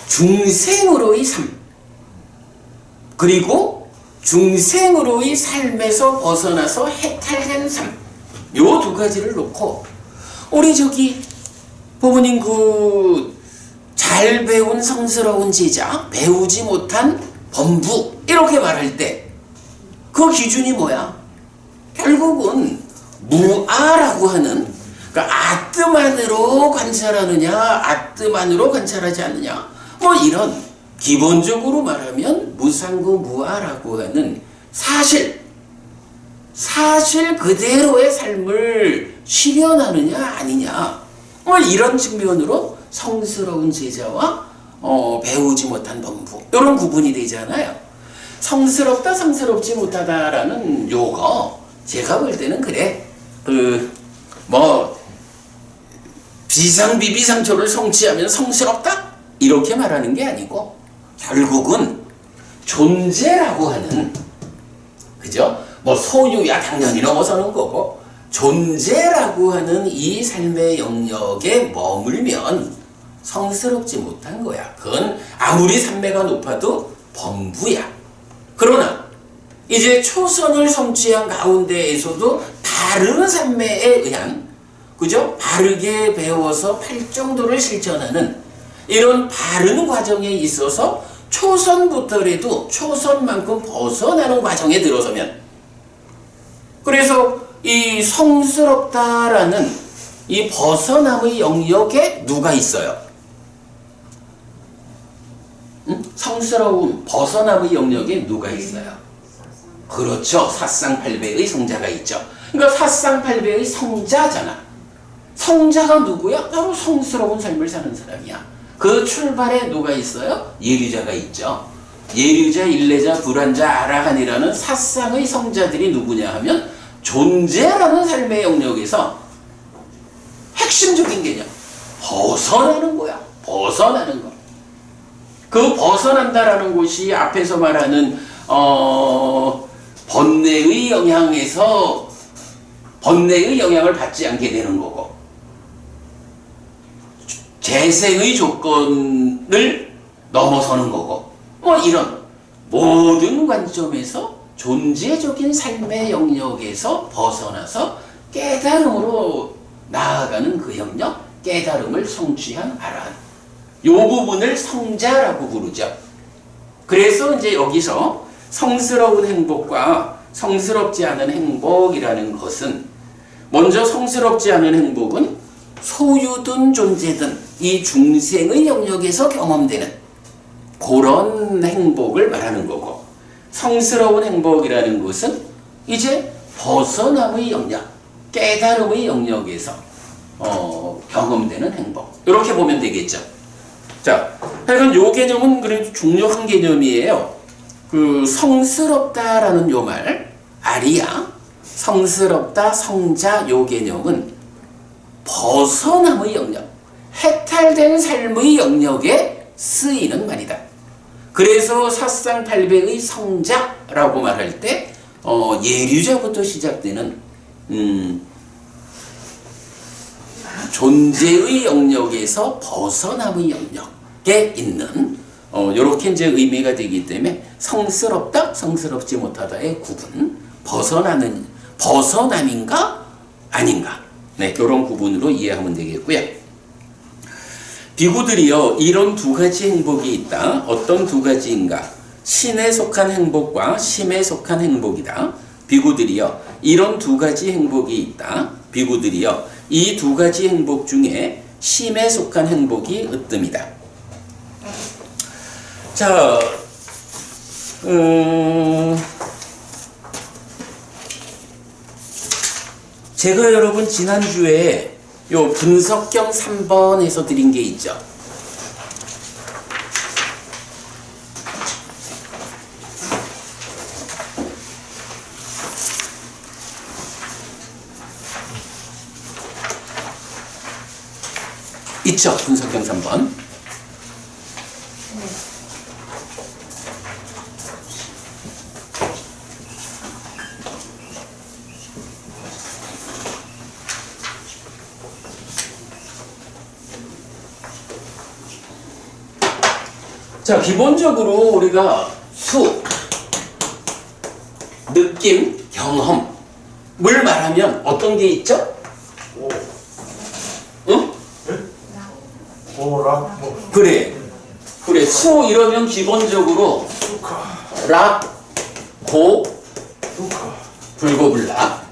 중생으로의 삶, 그리고 중생으로의 삶에서 벗어나서 해탈된 삶, 요 두 가지를 놓고 우리 저기 부모님 잘 배운 성스러운 제자, 배우지 못한 범부 이렇게 말할 때 그 기준이 뭐야? 결국은 무아라고 하는, 그러니까 아뜨만으로 관찰하느냐 아뜨만으로 관찰하지 않느냐, 뭐 이런 기본적으로 말하면 무상구 무아라고 하는 사실 그대로의 삶을 실현하느냐 아니냐, 뭐 이런 측면으로 성스러운 제자와 배우지 못한 범부 이런 구분이 되잖아요. 성스럽다 성스럽지 못하다라는 요거 제가 볼 때는 그래, 뭐 비상비비상초를 성취하면 성스럽다 이렇게 말하는 게 아니고 결국은 존재라고 하는, 그죠? 뭐 소유야 당연히 넘어서는 거고, 존재라고 하는 이 삶의 영역에 머물면 성스럽지 못한 거야. 그건 아무리 삼매가 높아도 범부야. 그러나 이제 초선을 성취한 가운데에서도 다른 삼매에 의한, 그죠? 바르게 배워서 팔정도를 실천하는 이런 바른 과정에 있어서 초선부터라도 초선만큼 벗어나는 과정에 들어서면, 그래서 이 성스럽다라는 이 벗어남의 영역에 누가 있어요? 성스러움, 벗어남의 영역에 누가 있어요? 그렇죠. 사쌍팔배의 성자가 있죠. 그러니까 사쌍팔배의 성자잖아. 성자가 누구야? 바로 성스러운 삶을 사는 사람이야. 그 출발에 누가 있어요? 예류자가 있죠. 예류자, 일례자, 불환자, 아라한이라는 사쌍의 성자들이 누구냐 하면 존재라는 삶의 영역에서 핵심적인 개념, 벗어나는 거야. 벗어나는 거. 그 벗어난다라는 것이 앞에서 말하는 번뇌의 영향에서 번뇌의 영향을 받지 않게 되는 거고, 재생의 조건을 넘어서는 거고, 뭐 이런 모든 관점에서 존재적인 삶의 영역에서 벗어나서 깨달음으로 나아가는 그 영역, 깨달음을 성취한 아라한, 요 부분을 성자라고 부르죠. 그래서 이제 여기서 성스러운 행복과 성스럽지 않은 행복이라는 것은, 먼저 성스럽지 않은 행복은 소유든 존재든 이 중생의 영역에서 경험되는 그런 행복을 말하는 거고, 성스러운 행복이라는 것은 이제 벗어남의 영역, 깨달음의 영역에서 경험되는 행복, 이렇게 보면 되겠죠. 자, 하여간 요 개념은 그래도 중요한 개념이에요. 그 성스럽다라는 요 말, 아리야, 성스럽다, 성자, 요 개념은 벗어남의 영역, 해탈된 삶의 영역에 쓰이는 말이다. 그래서 사상팔배의 성자라고 말할 때 예류자부터 시작되는 존재의 영역에서 벗어남의 영역에 있는 요렇게 이제 의미가 되기 때문에 성스럽다, 성스럽지 못하다의 구분, 벗어남인가 아닌가, 네, 이런 구분으로 이해하면 되겠고요. 비구들이요, 이런 두 가지 행복이 있다. 어떤 두 가지인가? 신에 속한 행복과 심에 속한 행복이다. 비구들이요, 이런 두 가지 행복이 있다. 비구들이요, 이 두 가지 행복 중에 심에 속한 행복이 으뜸이다. 자, 제가 여러분 지난주에 요 분석경 3번에서 드린 게 있죠. 있죠, 분석경 3번. 자, 기본적으로 우리가 수, 느낌, 경험을 말하면 어떤 게 있죠? 오. 응? 오라. 그래. 수 이러면 기본적으로 수카. 락, 고, 수카. 불고불락.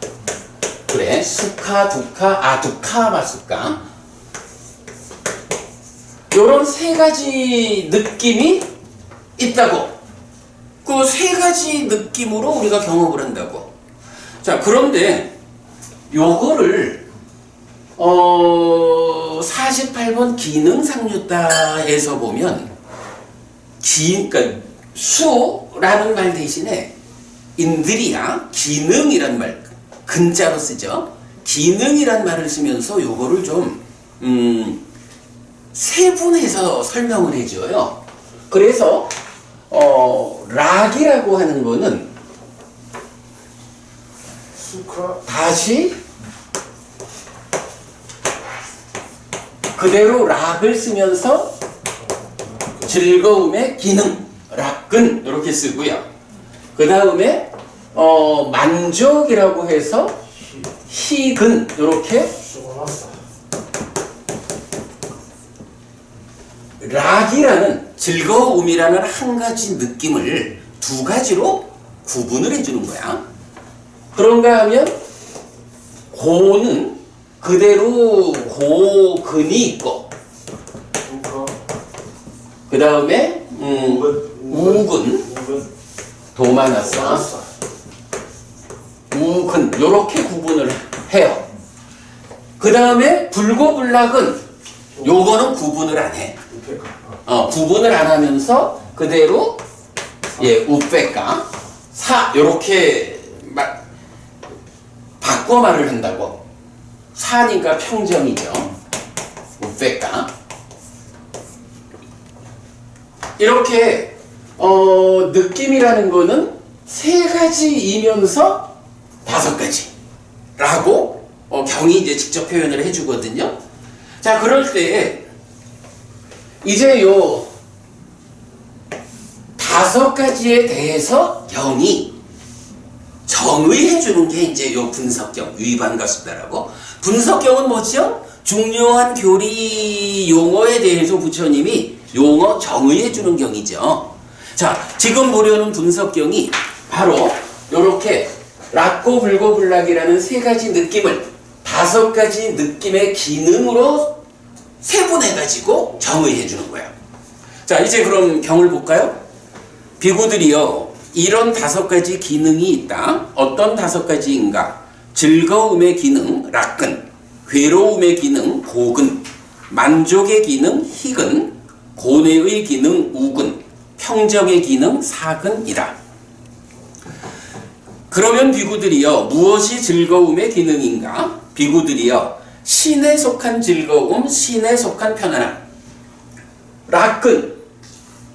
그래. 수카, 두카, 두카, 마수카. 요런 세 가지 느낌이 있다고. 그 세 가지 느낌으로 우리가 경험을 한다고. 자, 그런데 요거를 48번 기능상류다에서 보면 그러니까 수라는 말 대신에 인드리야, 기능이란 말 근자로 쓰죠. 기능이란 말을 쓰면서 요거를 좀 세분해서 설명을 해줘요. 그래서 락이라고 하는 거는 수카. 다시 그대로 락을 쓰면서 즐거움의 기능, 락근 이렇게 쓰고요. 그 다음에 만족이라고 해서 희근 이렇게 수고났다. 락이라는 즐거움이라는 한 가지 느낌을 두 가지로 구분을 해주는 거야. 그런가 하면 고는 그대로 고근이 있고, 수카. 그 다음에 우근, 도마 났어, 우근 요렇게 구분을 해요. 그 다음에 불고불락은 요거는 구분을 안 해. 구분을 안 하면서 그대로 우페까 사 요렇게 바꿔 말을 한다고. 사니까 평정이죠. 우페까 이렇게 느낌이라는 거는 세 가지이면서 다섯 가지. 라고 경이 이제 직접 표현을 해주거든요. 자, 그럴 때 이제 요 5가지에 대해서 경이 정의해주는 게 이제 요 분석경, 유의반갑습니다라고. 분석경은 뭐죠? 중요한 교리 용어에 대해서 부처님이 용어 정의해주는 경이죠. 자, 지금 보려는 분석경이 바로 요렇게 락고 불고 불락이라는 3가지 느낌을 5가지 느낌의 기능으로 세분해가지고 정의해주는 거야. 자, 이제 그럼 경을 볼까요? 비구들이요, 이런 5가지 기능이 있다. 어떤 5가지인가? 즐거움의 기능, 락근, 괴로움의 기능, 고근, 만족의 기능, 희근, 고뇌의 기능, 우근, 평정의 기능, 사근이다. 그러면 비구들이요, 무엇이 즐거움의 기능인가? 비구들이요, 신에 속한 즐거움, 신에 속한 편안함. 락근,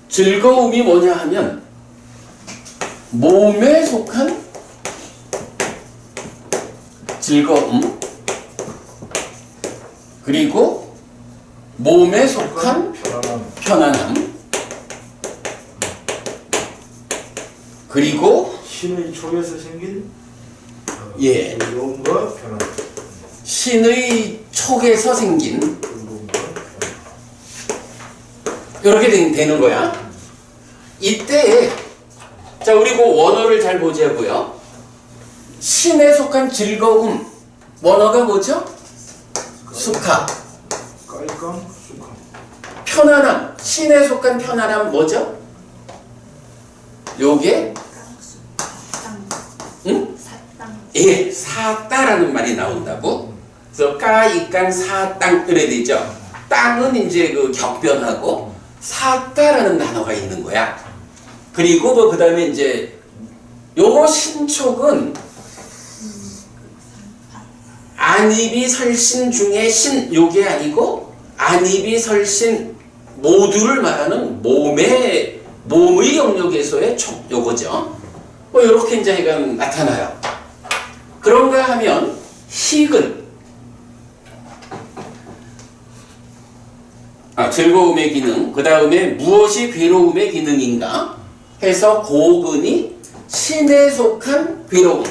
즐거움이 뭐냐 하면 몸에 속한 즐거움, 그리고 몸에 속한 편안함, 그리고 신의 촉에서 생긴 예, 즐거움과 편안. 신의 촉에서 생긴 즐거움과 편안. 이렇게 되는 거야. 이때 자, 우리 그 원어를 잘 보자고요. 신에 속한 즐거움, 원어가 뭐죠? 수카. 깔끔 수카. 편안함, 신에 속한 편안함 뭐죠? 요게 응? 예, 사따라는 말이 나온다고. 그래서 까, 이깡, 사땅 이래 되죠. 땅은 이제 그 격변하고 사따라는 단어가 있는 거야. 그리고 뭐 그다음에 이제 요거 신촉은 안입이 설신 중에 신 요게 아니고 안입이 설신 모두를 말하는 몸의 영역에서의 촉 요거죠. 뭐 요렇게 이제 약간 나타나요. 그런가 하면 희근, 즐거움의 기능, 그 다음에 무엇이 괴로움의 기능인가 해서 고근이 신에 속한 괴로움,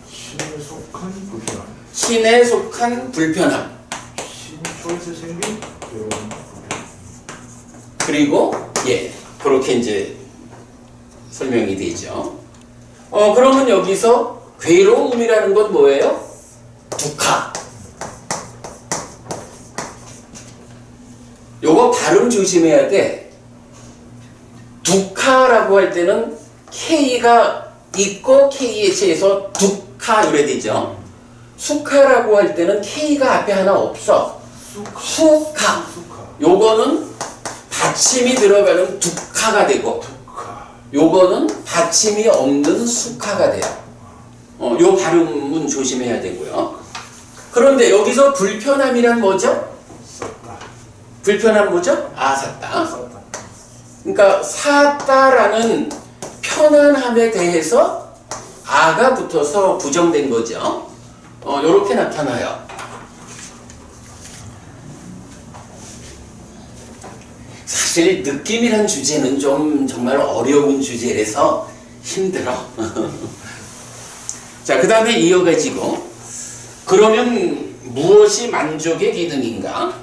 신에 속한 불편함. 신에 속한 불편함, 신초에서 생긴 괴로움, 불편함. 그리고 예, 그렇게 이제 설명이 되죠. 그러면 여기서 괴로움이라는 건 뭐예요? 두카. 요거 발음 조심해야 돼. 두카라고 할 때는 K가 있고 KH에서 두카 이래 되죠. 수카라고 할 때는 K가 앞에 하나 없어. 수카. 요거는 받침이 들어가는 두카가 되고 요거는 받침이 없는 수카가 돼요. 요 발음은 조심해야 되고요. 그런데 여기서 불편함이란 뭐죠? 불편함 뭐죠? 사따. 그러니까 사따라는 편안함에 대해서 아가 붙어서 부정된 거죠. 요렇게 나타나요. 사실 느낌이란 주제는 좀 정말 어려운 주제라서 힘들어. 자, 그 다음에 이어가지고 그러면 무엇이 만족의 기능인가?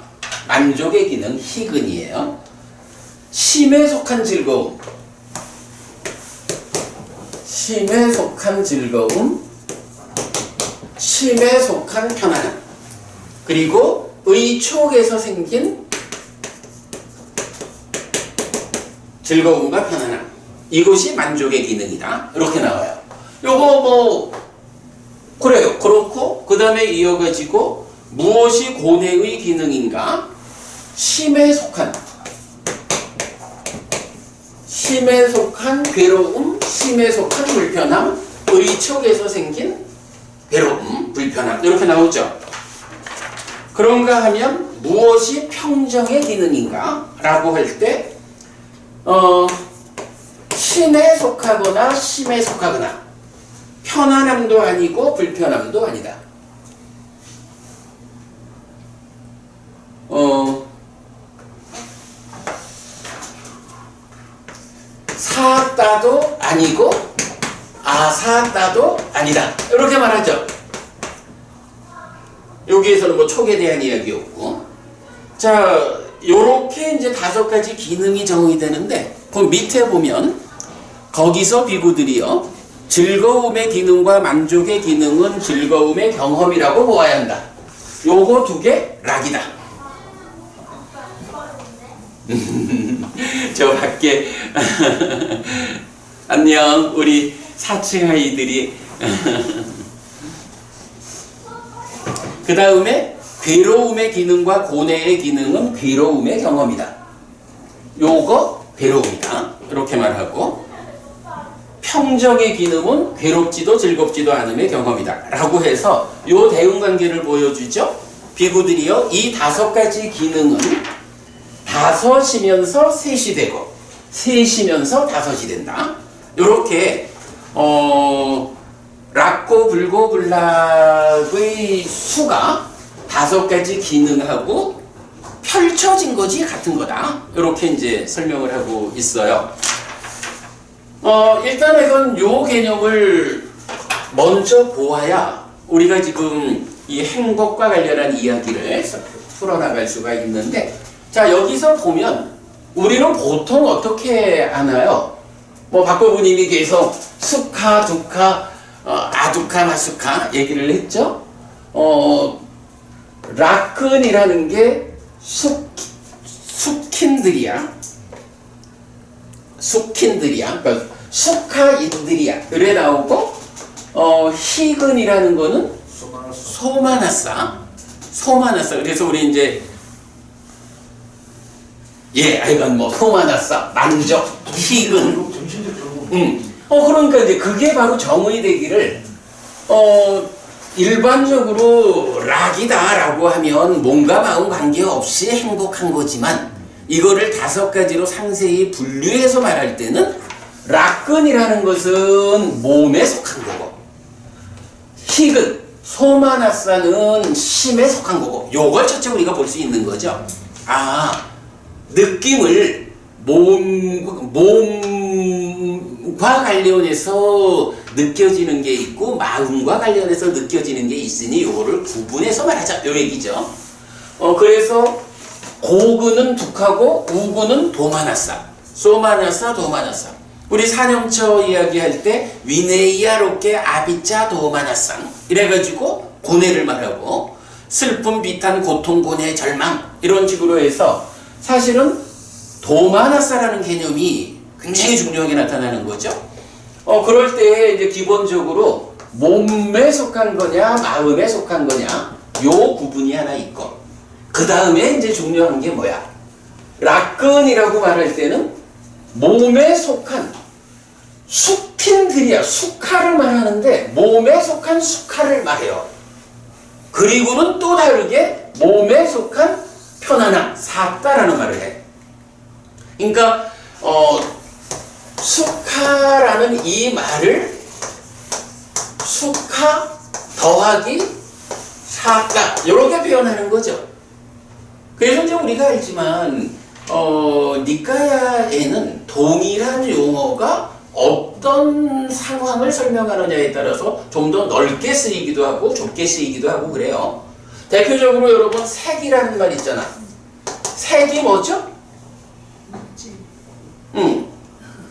만족의 기능 희근이에요. 심에 속한 즐거움, 심에 속한 즐거움, 심에 속한 편안함, 그리고 의촉에서 생긴 즐거움과 편안함, 이것이 만족의 기능이다. 이렇게 나와요. 요거 뭐 그래요. 그렇고 그 다음에 이어가지고 무엇이 고뇌의 기능인가? 심에 속한 괴로움, 심에 속한 불편함, 의촉에서 생긴 괴로움, 불편함 이렇게 나오죠. 그런가 하면 무엇이 평정의 기능인가? 라고 할 때 신에 속하거나 심에 속하거나 편안함도 아니고 불편함도 아니다. 사다도 아니고 아사다도 아니다. 이렇게 말하죠. 여기에서는 뭐 촉에 대한 이야기였고, 자, 요렇게 이제 5가지 기능이 정의 되는데, 그 밑에 보면 거기서 비구들이요, 즐거움의 기능과 만족의 기능은 즐거움의 경험이라고 보아야 한다. 요거 2개 락이다. 저 밖에 안녕, 우리 4층 아이들이. 그 다음에 괴로움의 기능과 고뇌의 기능은 괴로움의 경험이다. 요거 괴로움이다. 이렇게 말하고, 평정의 기능은 괴롭지도 즐겁지도 않음의 경험이다. 라고 해서 요 대응관계를 보여주죠. 비구들이요, 이 5가지 기능은 5이면서 3이 되고 3이면서 5이 된다. 요렇게 락고 불고 불락의 수가 5가지 기능하고 펼쳐진 것이 같은 거다. 이렇게 이제 설명을 하고 있어요. 일단은 요 개념을 먼저 보아야 우리가 지금 이 행복과 관련한 이야기를 풀어나갈 수가 있는데, 자, 여기서 보면 우리는 보통 어떻게 하나요? 뭐 박보부님이 계속 수카, 두카, 아두카, 마수카 얘기를 했죠. 락근이라는 게 숙킨들이야. 그러니까 수카인들이야. 그래 나오고, 희근이라는 거는 소마나싸. 그래서 우리 이제 하여간 뭐 소마나싸, 만족, 희근. 그러니까 이제 그게 바로 정의되기를, 일반적으로 락이다라고 하면 몸과 마음 관계없이 행복한 거지만, 이거를 5가지로 상세히 분류해서 말할 때는 락근이라는 것은 몸에 속한 거고, 희근, 소마나싸는 심에 속한 거고, 요걸 첫째 우리가 볼 수 있는 거죠. 느낌을 몸과 관련해서 느껴지는 게 있고 마음과 관련해서 느껴지는 게 있으니 요거를 구분해서 말하자, 요 얘기죠. 그래서 고근은 두카고 우근은 도마나싸, 소마나싸, 도마나싸. 우리 산영처 이야기할 때 위네이아 롭게 아비짜 도마나쌍 이래가지고 고뇌를 말하고, 슬픔, 비탄, 고통, 고뇌, 절망 이런 식으로 해서 사실은 도마나싸라는 개념이 굉장히 중요하게 나타나는 거죠. 그럴 때 이제 기본적으로 몸에 속한 거냐 마음에 속한 거냐 요 구분이 하나 있고, 그 다음에 이제 중요한 게 뭐야? 락근이라고 말할 때는 몸에 속한 숙킨들이야. 수카를 말하는데 몸에 속한 수카를 말해요. 그리고는 또 다르게 몸에 속한 편안함, 사다라는 말을 해. 그러니까 수카라는 이 말을 수카 더하기 사다 이렇게 표현하는 거죠. 그래서 이제 우리가 알지만 니까야에는 동일한 용어가 어떤 상황을 설명하느냐에 따라서 좀 더 넓게 쓰이기도 하고 좁게 쓰이기도 하고 그래요. 대표적으로 여러분 색이라는 말 있잖아. 색이 뭐죠?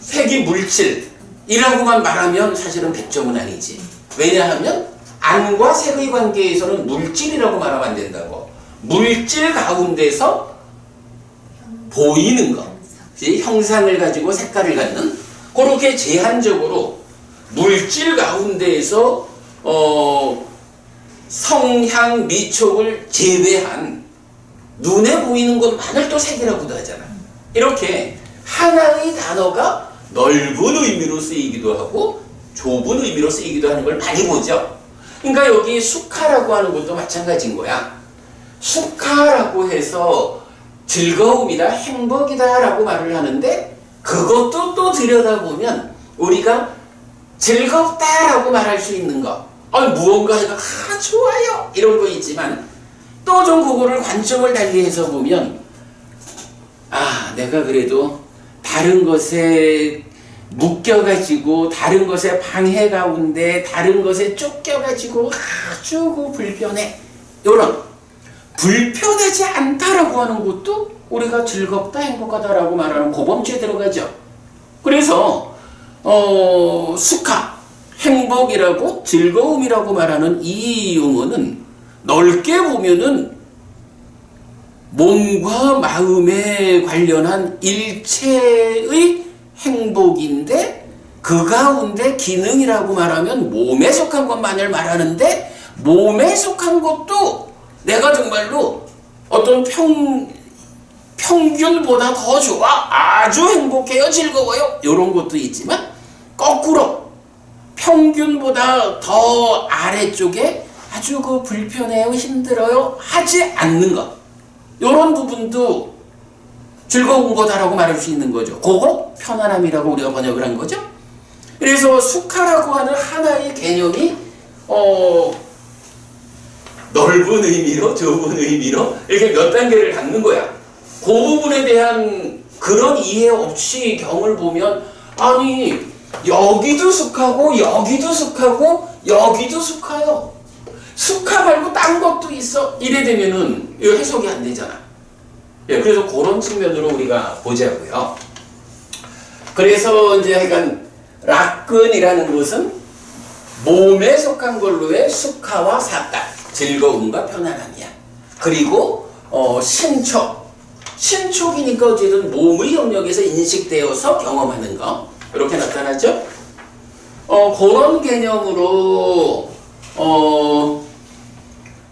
색이 물질이라고만 말하면 사실은 100점은 아니지. 왜냐하면 안과 색의 관계에서는 물질이라고 말하면 안 된다고. 물질 가운데서 보이는 거, 형상을 가지고 색깔을 갖는, 그렇게 제한적으로 물질 가운데에서 성향, 미촉을 제외한 눈에 보이는 것만을 또 색이라고도 하잖아. 이렇게 하나의 단어가 넓은 의미로 쓰이기도 하고 좁은 의미로 쓰이기도 하는 걸 많이 보죠. 그러니까 여기 수카라고 하는 것도 마찬가지인 거야. 수카라고 해서 즐거움이다, 행복이다 라고 말을 하는데, 그것도 또 들여다보면 우리가 즐겁다라고 말할 수 있는 거. 무언가가 좋아요 이런 거 있지만 또 좀 그거를 관점을 달리해서 보면 내가 그래도 다른 것에 묶여가지고 다른 것에 방해 가운데 다른 것에 쫓겨가지고 아주 불편해. 요런 불편하지 않다라고 하는 것도 우리가 즐겁다 행복하다라고 말하는 고범주에 들어가죠. 그래서 수카 행복이라고 즐거움이라고 말하는 이 용어는 넓게 보면은 몸과 마음에 관련한 일체의 행복인데 그 가운데 기능이라고 말하면 몸에 속한 것만을 말하는데 몸에 속한 것도 내가 정말로 어떤 평균보다 더 좋아 아주 행복해요 즐거워요 이런 것도 있지만 거꾸로 평균보다 더 아래쪽에 아주 불편해요 힘들어요 하지 않는 것 이런 부분도 즐거운 거다라고 말할 수 있는 거죠. 그거 편안함이라고 우리가 번역을 한 거죠. 그래서 수카라고 하는 하나의 개념이 넓은 의미로 좁은 의미로 이렇게 몇 단계를 갖는 거야. 그 부분에 대한 그런 이해 없이 경을 보면 아니 여기도 숙하고 여기도 숙하고 여기도 숙하요. 숙하 말고 딴 것도 있어. 이래 되면은 이거 해석이 안 되잖아. 그래서 그런 측면으로 우리가 보자고요. 그래서 이제 하여간 락근이라는 것은 몸에 속한 걸로의 숙하와 사까, 즐거움과 편안함이야. 그리고 신촉이니까 어쨌든 몸의 영역에서 인식되어서 경험하는 거 이렇게 나타나죠. 그런 개념으로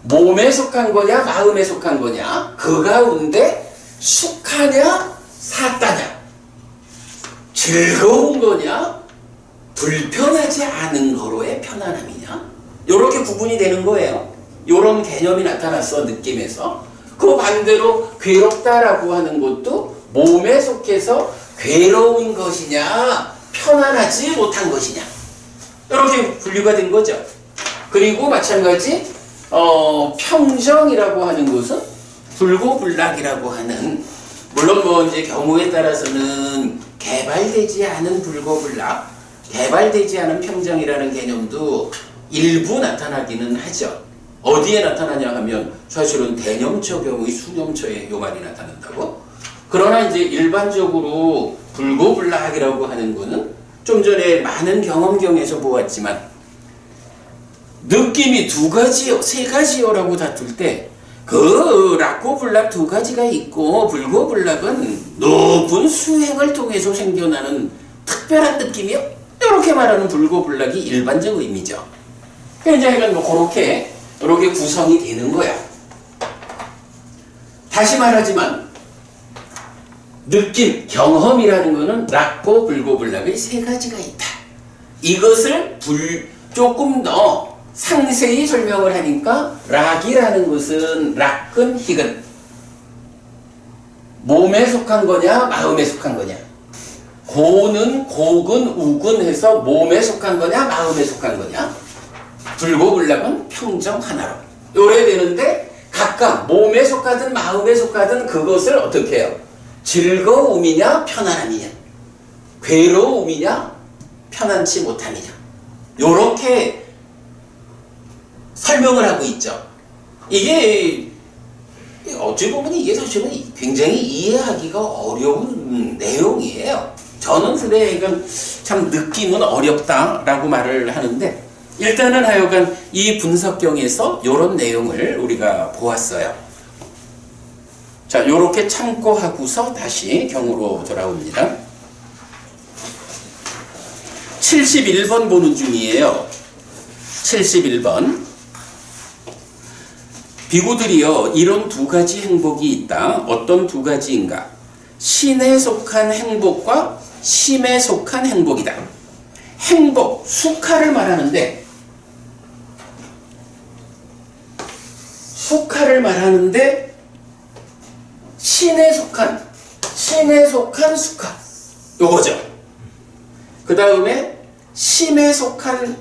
몸에 속한 거냐 마음에 속한 거냐 그 가운데 숙하냐 사다냐 즐거운 거냐 불편하지 않은 거로의 편안함이냐 이렇게 구분이 되는 거예요. 이런 개념이 나타났어 느낌에서. 그 반대로 괴롭다라고 하는 것도 몸에 속해서 괴로운 것이냐 편안하지 못한 것이냐 이렇게 분류가 된 거죠. 그리고 마찬가지 평정이라고 하는 것은 불고불락이라고 하는 물론 이제 경우에 따라서는 개발되지 않은 불고불락, 개발되지 않은 평정이라는 개념도 일부 나타나기는 하죠. 어디에 나타나냐 하면 사실은 대념처 경우의 수념처에 요 말이 나타난다고. 그러나 이제 일반적으로 불고불락이라고 하는 거는 좀 전에 많은 경험경에서 보았지만 느낌이 두 가지요, 세 가지요라고 다툴 때 그 락고불락 두 가지가 있고 불고불락은 높은 수행을 통해서 생겨나는 특별한 느낌이요. 이렇게 말하는 불고불락이 일반적 의미죠. 그러니까 이제 이렇게 구성이 되는 거야. 다시 말하지만 느낌, 경험이라는 것은 락고 불고불락의 세 가지가 있다. 이것을 조금 더 상세히 설명을 하니까 락이라는 것은 락근, 희근 몸에 속한 거냐 마음에 속한 거냐 고는, 고근, 우근 해서 몸에 속한 거냐 마음에 속한 거냐 불고불락은 평정 하나로 요래 되는데 각각 몸에 속하든 마음에 속하든 그것을 어떻게 해요? 즐거움이냐 편안함이냐 괴로움이냐 편안치 못함이냐 요렇게 설명을 하고 있죠. 이게 어찌 보면 이게 사실은 굉장히 이해하기가 어려운 내용이에요. 저는 근데 이건 참 느낌은 어렵다라고 말을 하는데 일단은 하여간 이 분석경에서 이런 내용을 우리가 보았어요. 자, 요렇게 참고하고서 다시 경으로 돌아옵니다. 71번 보는 중이에요. 71번. 비구들이여 이런 두 가지 행복이 있다. 어떤 두 가지인가? 신에 속한 행복과 심에 속한 행복이다. 행복, 수카를 말하는데 신에 속한 수카 요거죠. 그 다음에 심에 속한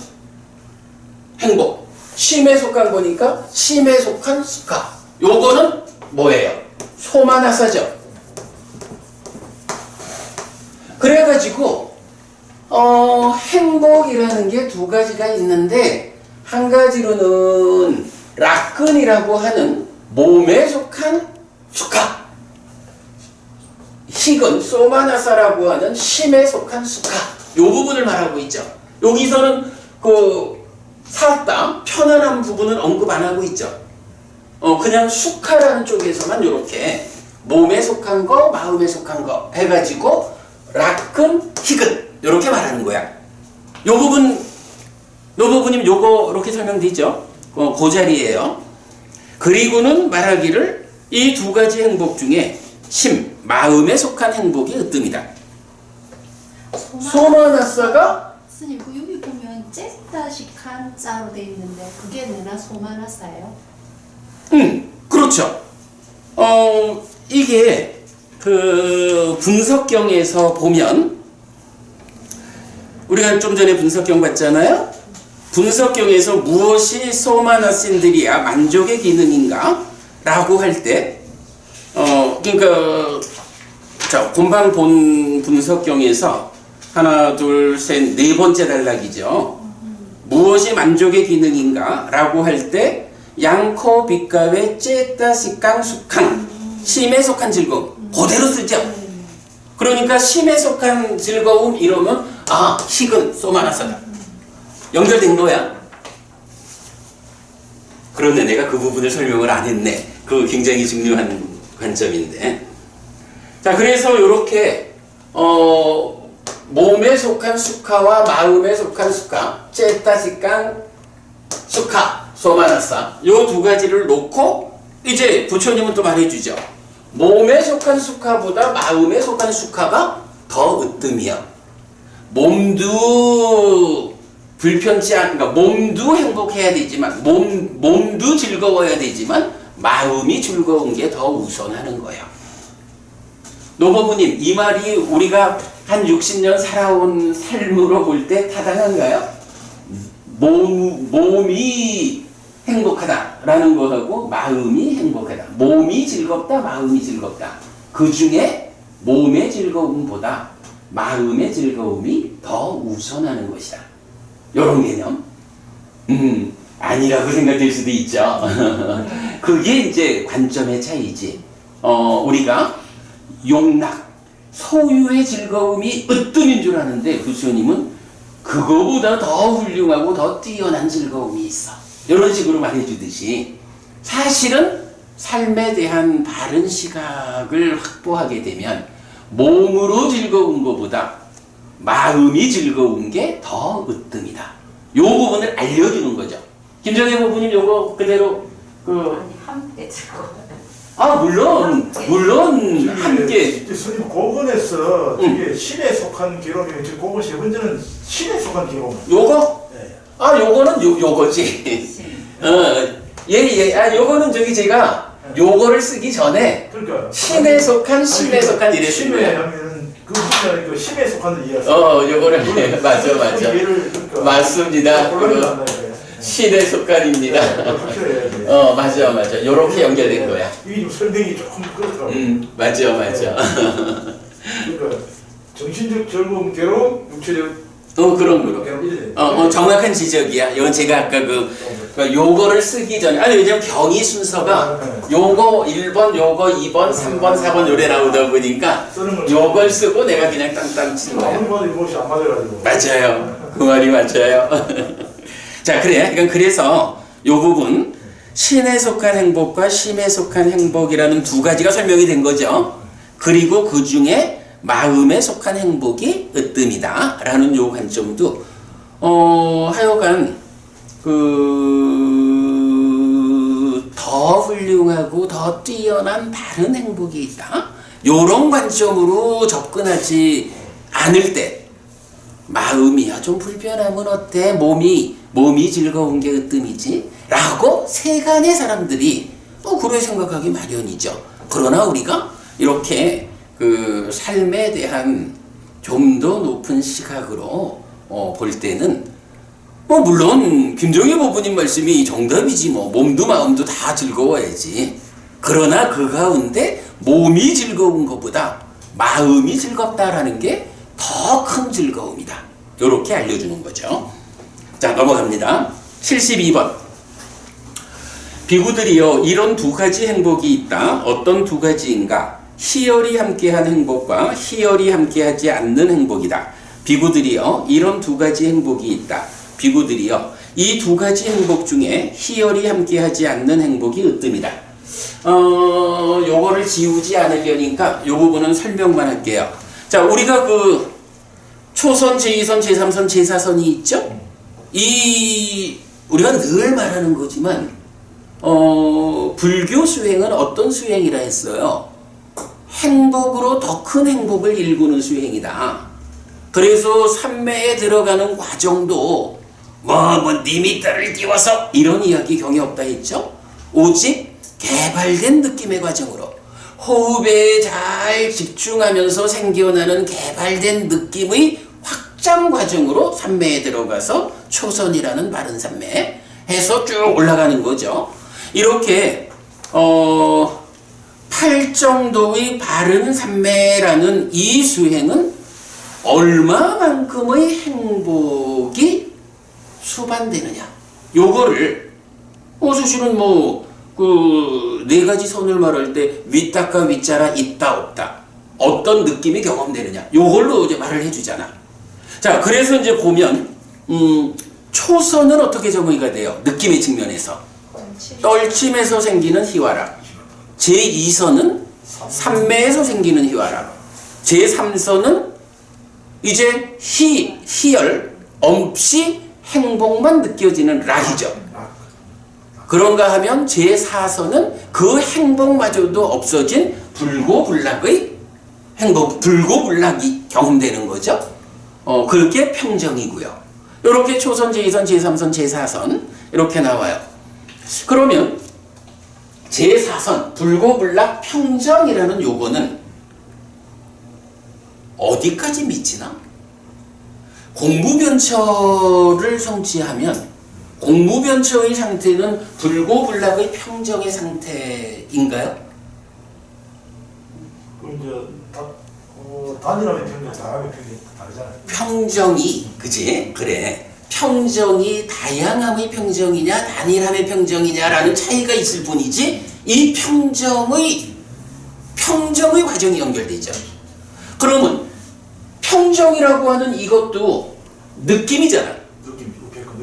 행복. 심에 속한 거니까 심에 속한 수카. 요거는 뭐예요? 소마나사죠. 그래가지고 행복이라는 게 두 가지가 있는데 한 가지로는 락근이라고 하는 몸에 속한 수카, 희근 소마나사라고 하는 심에 속한 수카, 요 부분을 말하고 있죠. 여기서는 그 살다 편안한 부분은 언급 안 하고 있죠. 그냥 수카라는 쪽에서만 이렇게 몸에 속한 거, 마음에 속한 거 해가지고 락근, 희근 이렇게 말하는 거야. 요 부분이면 요거 이렇게 설명되죠. 그 자리예요. 그리고는 말하기를 이 두 가지 행복 중에 심, 마음에 속한 행복이 으뜸이다. 소마나사가 스님, 그 여기 보면 째다식한 자로 돼 있는데 그게 내나 소마나사예요? 그렇죠. 이게 그 분석경에서 보면 우리가 좀 전에 분석경 봤잖아요. 분석경에서 무엇이 소마나신들이야 만족의 기능인가? 라고 할 때, 그러니까, 자, 본방 본 분석경에서 하나, 둘, 셋, 네 번째 단락이죠. 무엇이 만족의 기능인가? 라고 할 때, 양코, 빛가외, 째따, 식강, 숙항, 심에 속한 즐거움. 그대로 쓰죠. 그러니까 심에 속한 즐거움 이러면, 아, 희근, 소마나사다. 연결된 거야. 그런데 내가 그 부분을 설명을 안 했네. 그 굉장히 중요한 관점인데. 자, 그래서 이렇게 몸에 속한 수카와 마음에 속한 수카, 째따식강 수카, 소마나사 요 두 가지를 놓고 이제 부처님은 또 말해주죠. 몸에 속한 수카보다 마음에 속한 수카가 더 으뜸이야. 몸도 불편치 않, 그러니까 몸도 행복해야 되지만, 몸도 즐거워야 되지만, 마음이 즐거운 게 더 우선하는 거예요. 노법우님, 이 말이 우리가 한 60년 살아온 삶으로 볼 때 타당한가요? 몸이 행복하다라는 거하고 마음이 행복하다. 몸이 즐겁다, 마음이 즐겁다. 그 중에 몸의 즐거움보다 마음의 즐거움이 더 우선하는 것이다. 이런 개념? 아니라고 생각될 수도 있죠. 그게 이제 관점의 차이지. 우리가 용락, 소유의 즐거움이 으뜸인 줄 아는데 부처님은 그거보다 더 훌륭하고 더 뛰어난 즐거움이 있어. 이런 식으로 말해주듯이 사실은 삶에 대한 바른 시각을 확보하게 되면 몸으로 즐거운 것보다 마음이 즐거운 게 더 으뜸이다. 요 부분을 알려주는 거죠. 김정혜 부부님 요거 그대로 아니, 함께 즐거워. 물론 함께. 스님 고분에서 이게 신에 속한 기록이면 지금 고분 세 번째는 신에 속한 기록. 요거? 네. 요거는 요거지. 요거는 저기 제가 요거를 쓰기 전에 그러니까 신에 속한 심에 속한 이랬어요. 심에 하면은 그 무슨 그 심에 속한 이해가. 요거를 맞아. 맞습니다. 신의 속간입니다. 맞아. 요렇게 연결된 거야. 이 설명이 조금 그렇더라고. 맞아. 그러니까 정신적 즐거움, 괴로움, 육체적 그럼. 정확한 지적이야. 이건 제가 아까 요거를 쓰기 전에, 왜냐면 경의 순서가 요거 1번, 요거 2번, 3번, 4번 요래 나오다 보니까 요걸 쓰고 내가 그냥 땅땅 친 거야. 아무리 이것이 안 맞아가지고. 맞아요. 그 말이 맞아요. 자, 그래서 요 부분 신에 속한 행복과 심에 속한 행복이라는 두 가지가 설명이 된 거죠. 그리고 그 중에 마음에 속한 행복이 으뜸이다 라는 요 관점도 하여간 더 훌륭하고 더 뛰어난 다른 행복이 있다. 요런 관점으로 접근하지 않을 때 마음이야 좀 불편하면 어때? 몸이 즐거운 게 으뜸이지? 라고 세간의 사람들이 그렇게 생각하기 마련이죠. 그러나 우리가 이렇게 삶에 대한 좀 더 높은 시각으로 볼 때는 물론 김정희 부부님 말씀이 정답이지 몸도 마음도 다 즐거워야지. 그러나 그 가운데 몸이 즐거운 것보다 마음이 즐겁다라는 게 더 큰 즐거움이다. 이렇게 알려주는 거죠. 자, 넘어갑니다. 72번. 비구들이여 이런 두 가지 행복이 있다. 어떤 두 가지인가? 희열이 함께한 행복과 희열이 함께하지 않는 행복이다. 비구들이여 이런 두 가지 행복이 있다. 비구들이여 이 두 가지 행복 중에 희열이 함께하지 않는 행복이 으뜸이다. 요거를 지우지 않으려니까 요 부분은 설명만 할게요. 자, 우리가 그 초선, 제2선, 제3선, 제4선이 있죠? 우리가 늘 말하는 거지만 불교 수행은 어떤 수행이라 했어요? 행복으로 더 큰 행복을 일구는 수행이다. 그래서 삼매에 들어가는 과정도 님이 딸을 띄워서 이런 이야기 경에 없다 했죠? 오직 개발된 느낌의 과정으로 호흡에 잘 집중하면서 생겨나는 개발된 느낌의 확장 과정으로 삼매에 들어가서 초선이라는 바른 삼매 해서 쭉 올라가는 거죠. 이렇게 8정도의 바른 삼매라는 이 수행은 얼마만큼의 행복이 수반되느냐. 요거를 사실은 네 가지 선을 말할 때 윗닦아 윗자라 있다 없다 어떤 느낌이 경험되느냐 요걸로 이제 말을 해주잖아. 자, 그래서 이제 보면 초선은 어떻게 정의가 돼요? 느낌의 측면에서 떨침에서 생기는 희화락. 제2선은 삼매에서 생기는 희화락. 제3선은 이제 희열 없이 행복만 느껴지는 락이죠. 그런가 하면 제4선은 그 행복마저도 없어진 불고불락의 행복, 불고불락이 경험되는 거죠. 그게 평정이고요. 이렇게 초선, 제2선, 제3선, 제4선 이렇게 나와요. 그러면 제4선, 불고불락 평정이라는 요거는 어디까지 미치나? 공무변처를 성취하면 공무변처의 상태는 불고불락의 평정의 상태인가요? 그럼 이제 단일함의 평정, 다양함의 평정이 다르잖아요. 평정이 그지? 그래. 평정이 다양함의 평정이냐 단일함의 평정이냐라는 차이가 있을 뿐이지 이 평정의 과정이 연결되죠. 그러면 평정이라고 하는 이것도 느낌이잖아.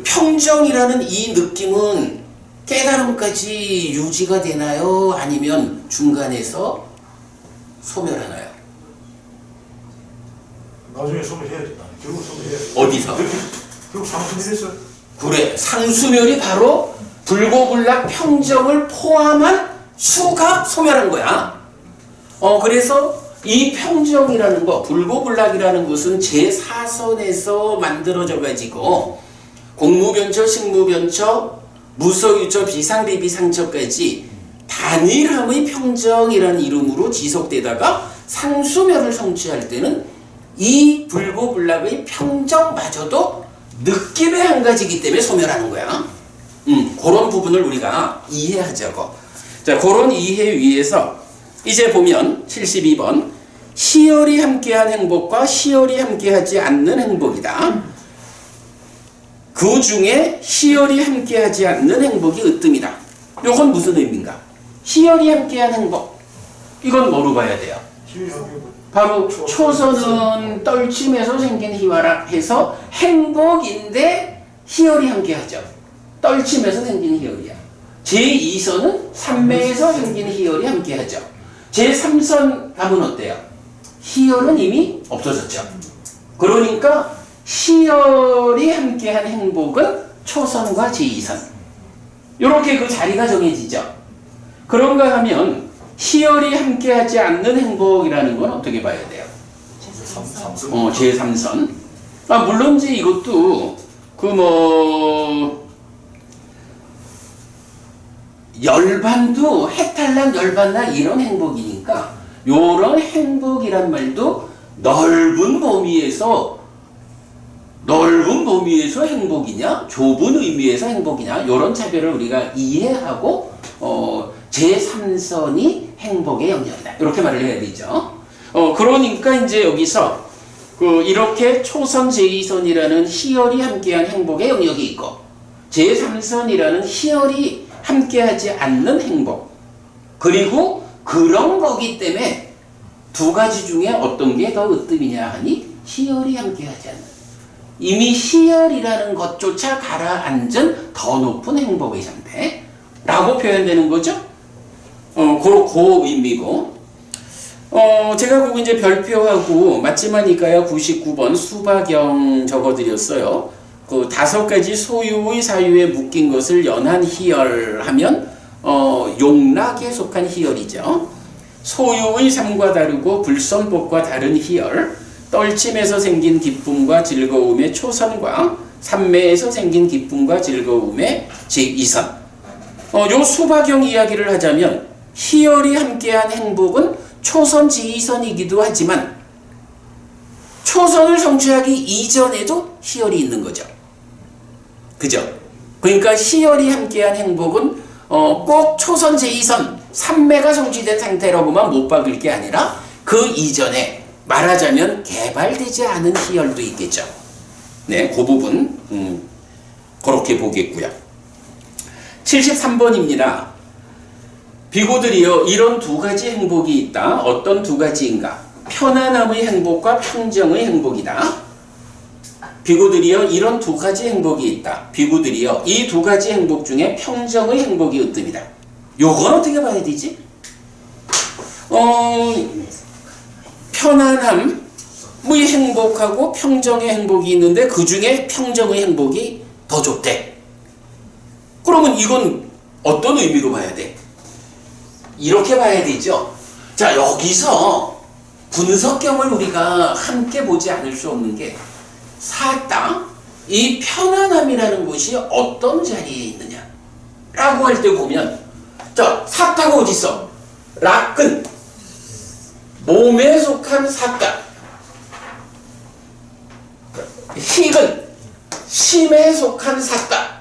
평정이라는 이 느낌은 깨달음까지 유지가 되나요? 아니면 중간에서 소멸하나요? 나중에 소멸해야지. 결국 소멸해야지. 어디서? 결국 상승했어요. 그래, 상수멸이 바로 불고불락 평정을 포함한 수가 소멸한 거야. 그래서 이 평정이라는 거, 불고불락이라는 것은 제4선에서 만들어져 가지고 공무변처, 식무변처, 무서유처, 비상비비상처까지 단일함의 평정이라는 이름으로 지속되다가 상수멸을 성취할 때는 이 불고불락의 평정마저도 느낌의 한 가지이기 때문에 소멸하는 거야. 그런 부분을 우리가 이해하자고. 자, 그런 이해 위에서 이제 보면 72번 희열이 함께한 행복과 희열이 함께하지 않는 행복이다. 그 중에 희열이 함께하지 않는 행복이 으뜸이다. 이건 무슨 의미인가? 희열이 함께한 행복. 이건 뭐로 봐야 돼요? 바로 초선은 떨침에서 생긴 희화라 해서 행복인데 희열이 함께하죠. 떨침에서 생긴 희열이야. 제2선은 삼매에서 생긴 희열이 함께하죠. 제3선 가면 어때요? 희열은 이미 없어졌죠. 그러니까 희열이 함께한 행복은 초선과 제2선. 이렇게 그 자리가 정해지죠. 그런가 하면 희열이 함께하지 않는 행복이라는 건 어떻게 봐야 돼요? 제3선. 물론 이제 이것도 열반도 해탈난 열반나 이런 행복이니까 요런 행복이란 말도 넓은 범위에서 넓은 범위에서 행복이냐, 좁은 의미에서 행복이냐, 이런 차별을 우리가 이해하고 제3선이 행복의 영역이다. 이렇게 말을 해야 되죠. 그러니까 이제 여기서 이렇게 초선 제2선이라는 희열이 함께한 행복의 영역이 있고 제3선이라는 희열이 함께하지 않는 행복, 그리고 그런 거기 때문에 두 가지 중에 어떤 게 더 으뜸이냐 하니 희열이 함께하지 않는, 이미 희열이라는 것조차 가라앉은 더 높은 행복의 상태라고 표현되는 거죠. 그 의미고, 제가 그거 이제 별표하고 맞지마니까요 99번 수박형 적어드렸어요. 그 5가지 소유의 사유에 묶인 것을 연한 희열하면 용락에 속한 희열이죠. 소유의 삶과 다르고 불선법과 다른 희열, 떨침에서 생긴 기쁨과 즐거움의 초선과 삼매에서 생긴 기쁨과 즐거움의 제2선. 요 수박형 이야기를 하자면 희열이 함께한 행복은 초선 제2선이기도 하지만 초선을 성취하기 이전에도 희열이 있는 거죠. 그죠? 그러니까 희열이 함께한 행복은 꼭 초선 제2선 3매가 성취된 상태라고만 못 박을 게 아니라 그 이전에 말하자면 개발되지 않은 희열도 있겠죠. 네, 그 부분 그렇게 보겠고요. 73번입니다. 비고들이여 이런 두 가지 행복이 있다. 어떤 두 가지인가? 편안함의 행복과 평정의 행복이다. 비고들이여 이런 두 가지 행복이 있다. 비고들이여 이 두 가지 행복 중에 평정의 행복이 으뜸이다. 요건 어떻게 봐야 되지? 편안함의 행복하고 평정의 행복이 있는데 그 중에 평정의 행복이 더 좋대. 그러면 이건 어떤 의미로 봐야 돼? 이렇게 봐야 되죠. 자, 여기서 분석경을 우리가 함께 보지 않을 수 없는 게 사다, 이 편안함이라는 것이 어떤 자리에 있느냐 라고 할 때 보면, 자, 사다가 어디 있어? 락은 몸에 속한 사다, 힐은 심에 속한 사다.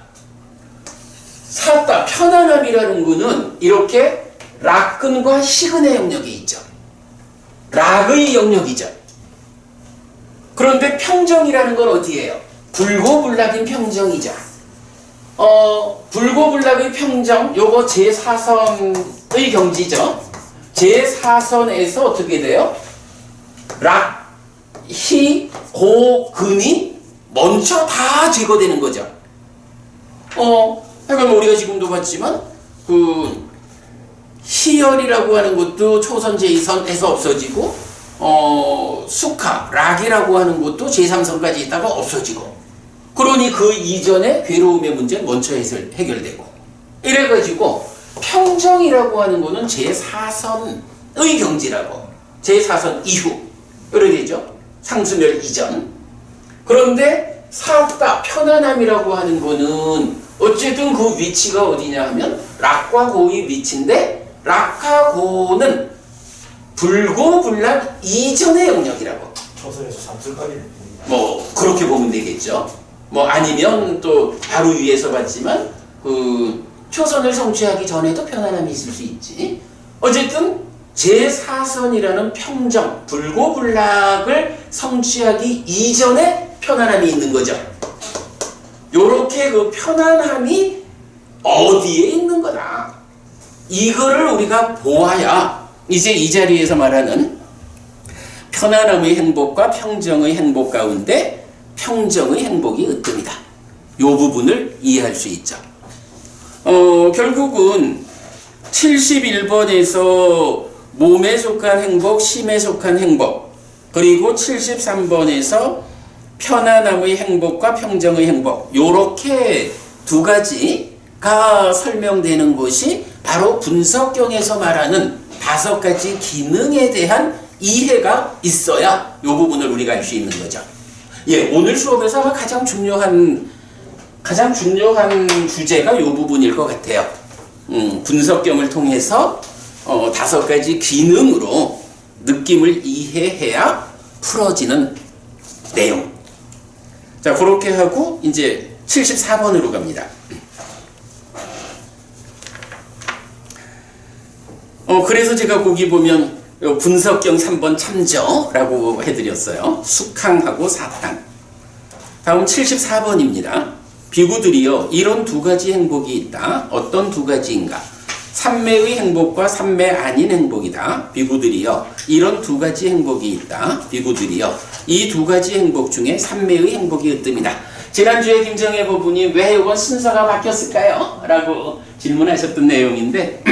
사다, 편안함이라는 거는 이렇게 락근과 희근의 영역이 있죠. 락의 영역이죠. 그런데 평정이라는 건 어디예요? 불고불락인 평정이죠. 불고불락의 평정, 요거 제4선의 경지죠. 제4선에서 어떻게 돼요? 락, 희, 고, 근이 먼저 다 제거되는 거죠. 그러니까 우리가 지금도 봤지만 희열이라고 하는 것도 초선 제2선에서 없어지고 수카, 락이라고 하는 것도 제3선까지 있다가 없어지고, 그러니 그 이전에 괴로움의 문제는 먼저 해결되고, 이래가지고 평정이라고 하는 거는 제4선의 경지라고, 제4선 이후 이렇게 되죠. 상수멸 이전. 그런데 사다, 편안함이라고 하는 거는 어쨌든 그 위치가 어디냐 하면 락과 고의 위치인데, 락과 고는 불고불락 이전의 영역이라고. 초선에서 삼선까지. 뭐 그렇게 보면 되겠죠. 뭐 아니면 또 바로 위에서 봤지만 초선을 성취하기 전에도 편안함이 있을 수 있지. 어쨌든 제4선이라는 평정, 불고불락을 성취하기 이전에 편안함이 있는 거죠. 요렇게 그 편안함이 어디에 있는 거다. 이거를 우리가 보아야 이제 이 자리에서 말하는 편안함의 행복과 평정의 행복 가운데 평정의 행복이 으뜸이다. 요 부분을 이해할 수 있죠. 결국은 71번에서 몸에 속한 행복, 심에 속한 행복, 그리고 73번에서 편안함의 행복과 평정의 행복, 요렇게 두 가지가 설명되는 것이 바로 분석경에서 말하는 5가지 기능에 대한 이해가 있어야 이 부분을 우리가 알 수 있는 거죠. 예, 오늘 수업에서 가장 중요한 주제가 이 부분일 것 같아요. 분석경을 통해서 5가지 기능으로 느낌을 이해해야 풀어지는 내용. 자, 그렇게 하고 이제 74번으로 갑니다. 그래서 제가 거기 보면 분석경 3번 참저라고 해드렸어요. 숙항하고 사탕. 다음 74번입니다. 비구들이여 이런 두 가지 행복이 있다. 어떤 두 가지인가? 삼매의 행복과 삼매 아닌 행복이다. 비구들이여 이런 두 가지 행복이 있다. 비구들이여 이 두 가지 행복 중에 삼매의 행복이 으뜸이다. 지난주에 김정혜 법부님 왜 이건 순서가 바뀌었을까요? 라고 질문하셨던 내용인데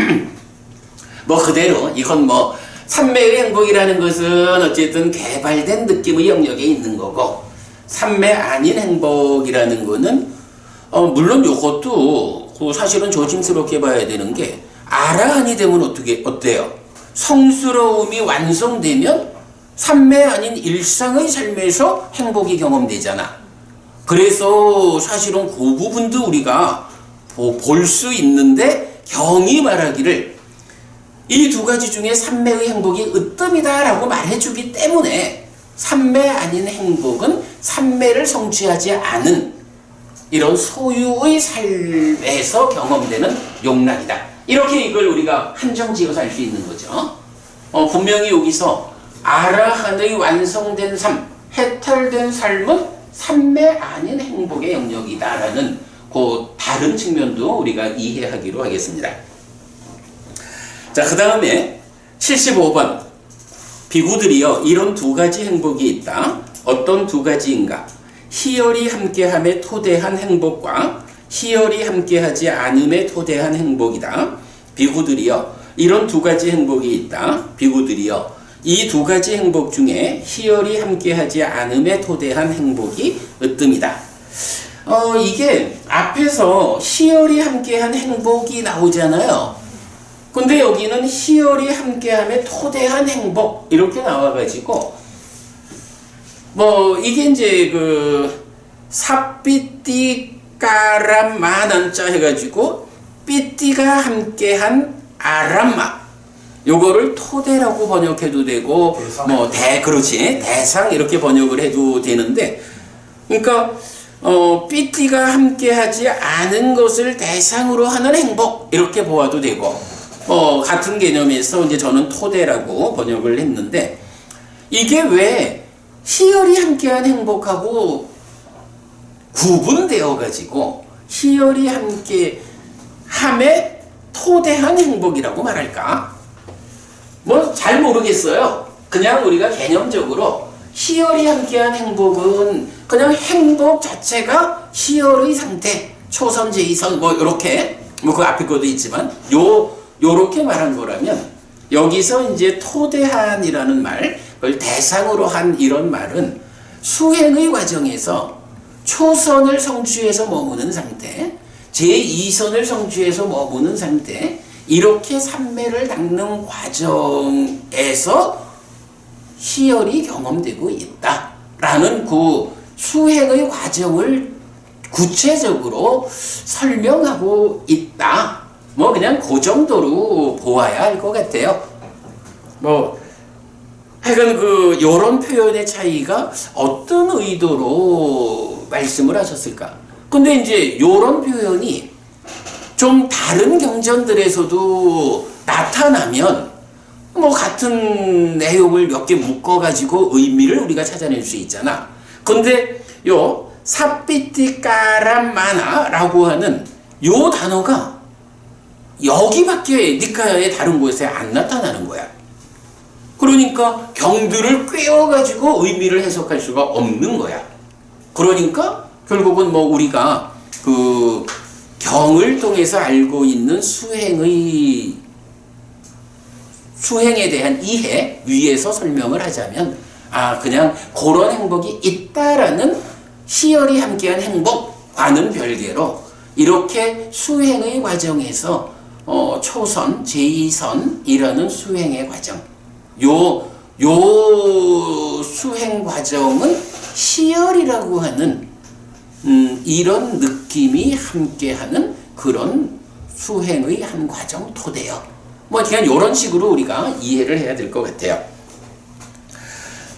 뭐 그대로 이건 뭐 삼매의 행복이라는 것은 어쨌든 개발된 느낌의 영역에 있는 거고 삼매 아닌 행복이라는 거는 물론 이것도 사실은 조심스럽게 봐야 되는 게 아라한이 되면 어때요? 성스러움이 완성되면 삼매 아닌 일상의 삶에서 행복이 경험되잖아. 그래서 사실은 그 부분도 우리가 볼 수 있는데 경이 말하기를 이 두 가지 중에 삼매의 행복이 으뜸이다 라고 말해주기 때문에 삼매 아닌 행복은 삼매를 성취하지 않은 이런 소유의 삶에서 경험되는 용락이다. 이렇게 이걸 우리가 한정지어서 알 수 있는 거죠. 분명히 여기서 아라한의 완성된 삶, 해탈된 삶은 삼매 아닌 행복의 영역이다라는 그 다른 측면도 우리가 이해하기로 하겠습니다. 자, 그 다음에 75번 비구들이여 이런 두 가지 행복이 있다. 어떤 두 가지인가? 희열이 함께함에 토대한 행복과 희열이 함께하지 않음에 토대한 행복이다. 비구들이여 이런 두 가지 행복이 있다. 비구들이여 이 두 가지 행복 중에 희열이 함께하지 않음에 토대한 행복이 으뜸이다. 이게 앞에서 희열이 함께한 행복이 나오잖아요. 근데 여기는 희열이 함께함에 토대한 행복 이렇게 나와가지고 뭐 이게 이제 그 삽삐띠까람 만한자 해가지고 삐띠가 함께한 아람마 요거를 토대라고 번역해도 되고 뭐 그렇지 대상 이렇게 번역을 해도 되는데 그러니까 삐띠가 함께하지 않은 것을 대상으로 하는 행복 이렇게 보아도 되고 같은 개념에서 이제 저는 토대라고 번역을 했는데 이게 왜 희열이 함께한 행복하고 구분되어 가지고 희열이 함께함에 토대한 행복이라고 말할까? 뭐 잘 모르겠어요. 그냥 우리가 개념적으로 희열이 함께한 행복은 그냥 행복 자체가 희열의 상태, 초선, 제2선 뭐 이렇게 뭐 그 앞에 것도 있지만 요렇게 말한 거라면 여기서 이제 토대한이라는 말, 그걸 대상으로 한 이런 말은 수행의 과정에서 초선을 성취해서 머무는 상태, 제2선을 성취해서 머무는 상태, 이렇게 삼매를 닦는 과정에서 희열이 경험되고 있다라는 그 수행의 과정을 구체적으로 설명하고 있다. 뭐 그냥 그 정도로 보아야 할 것 같아요. 뭐 하여간 요런 표현의 차이가 어떤 의도로 말씀을 하셨을까? 근데 이제 요런 표현이 좀 다른 경전들에서도 나타나면 뭐 같은 내용을 몇 개 묶어가지고 의미를 우리가 찾아낼 수 있잖아. 근데 요 삽비띠까람마나라고 하는 요 단어가 여기밖에 니카야의 다른 곳에 안 나타나는 거야. 그러니까 경들을 꿰어가지고 의미를 해석할 수가 없는 거야. 그러니까 결국은 뭐 우리가 그 경을 통해서 알고 있는 수행에 대한 이해 위에서 설명을 하자면 그냥 그런 행복이 있다라는 희열이 함께한 행복과는 별개로 이렇게 수행의 과정에서 초선, 제2선이라는 수행의 과정 요 수행 과정은 희열이라고 하는 이런 느낌이 함께하는 그런 수행의 한 과정 토대요. 뭐 그냥 이런 식으로 우리가 이해를 해야 될 것 같아요.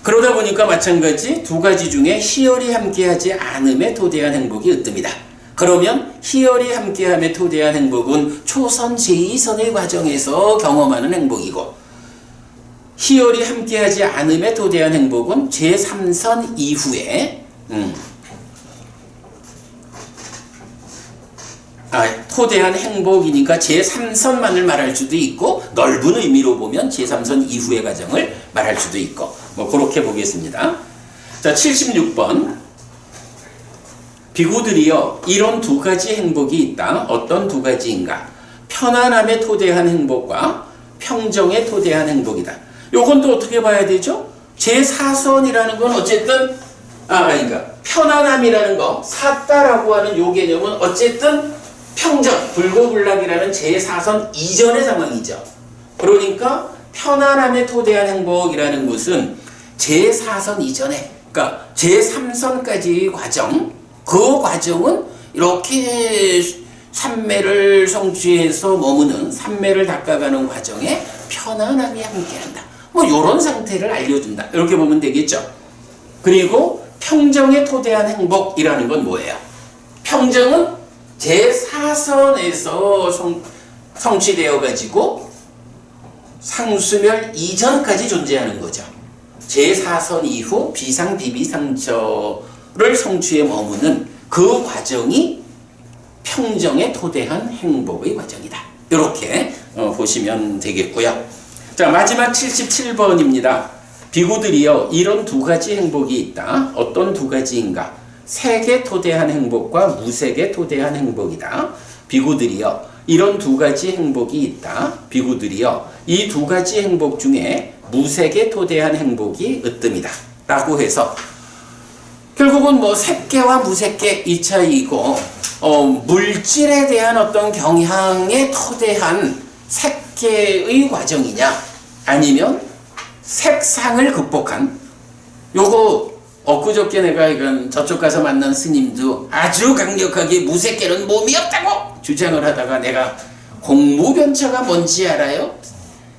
그러다 보니까 마찬가지 두 가지 중에 희열이 함께하지 않음에 토대한 행복이 으뜸이다. 그러면 희열이 함께함에 토대한 행복은 초선 제2선의 과정에서 경험하는 행복이고, 희열이 함께하지 않음에 토대한 행복은 제3선 이후에 토대한 행복이니까 제3선만을 말할 수도 있고, 넓은 의미로 보면 제3선 이후의 과정을 말할 수도 있고, 뭐 그렇게 보겠습니다. 자, 76번. 비구들이여, 이런 두 가지 행복이 있다. 어떤 두 가지인가? 편안함에 토대한 행복과 평정에 토대한 행복이다. 요건 또 어떻게 봐야 되죠? 제4선이라는 건 어쨌든 그러니까 편안함이라는 거, 샀다라고 하는 요 개념은 어쨌든 평정, 불고불락이라는 제4선 이전의 상황이죠. 그러니까 편안함에 토대한 행복이라는 것은 제4선 이전에, 그러니까 제3선까지의 과정, 그 과정은 이렇게 삼매를 성취해서 머무는, 삼매를 닦아가는 과정에 편안함이 함께한다. 뭐 이런 상태를 알려준다. 이렇게 보면 되겠죠. 그리고 평정에 토대한 행복이라는 건 뭐예요? 평정은 제4선에서 성취되어 가지고 상수멸 이전까지 존재하는 거죠. 제4선 이후 비상 비비상처를 성취해 머무는 그 과정이 평정에 토대한 행복의 과정이다. 이렇게 보시면 되겠고요. 자, 마지막 77번입니다. 비구들이여, 이런 두 가지 행복이 있다. 어떤 두 가지인가? 색에 토대한 행복과 무색에 토대한 행복이다. 비구들이여, 이런 두 가지 행복이 있다. 비구들이여, 이 두 가지 행복 중에 무색에 토대한 행복이 으뜸이다. 라고 해서 결국은 뭐 색계와 무색계 이 차이이고, 물질에 대한 어떤 경향에 토대한 색계의 과정이냐, 아니면 색상을 극복한, 요거 엊그저께 내가 이건 저쪽 가서 만난 스님도 아주 강력하게 무색계는 몸이 없다고 주장을 하다가, 내가 공무변처가 뭔지 알아요?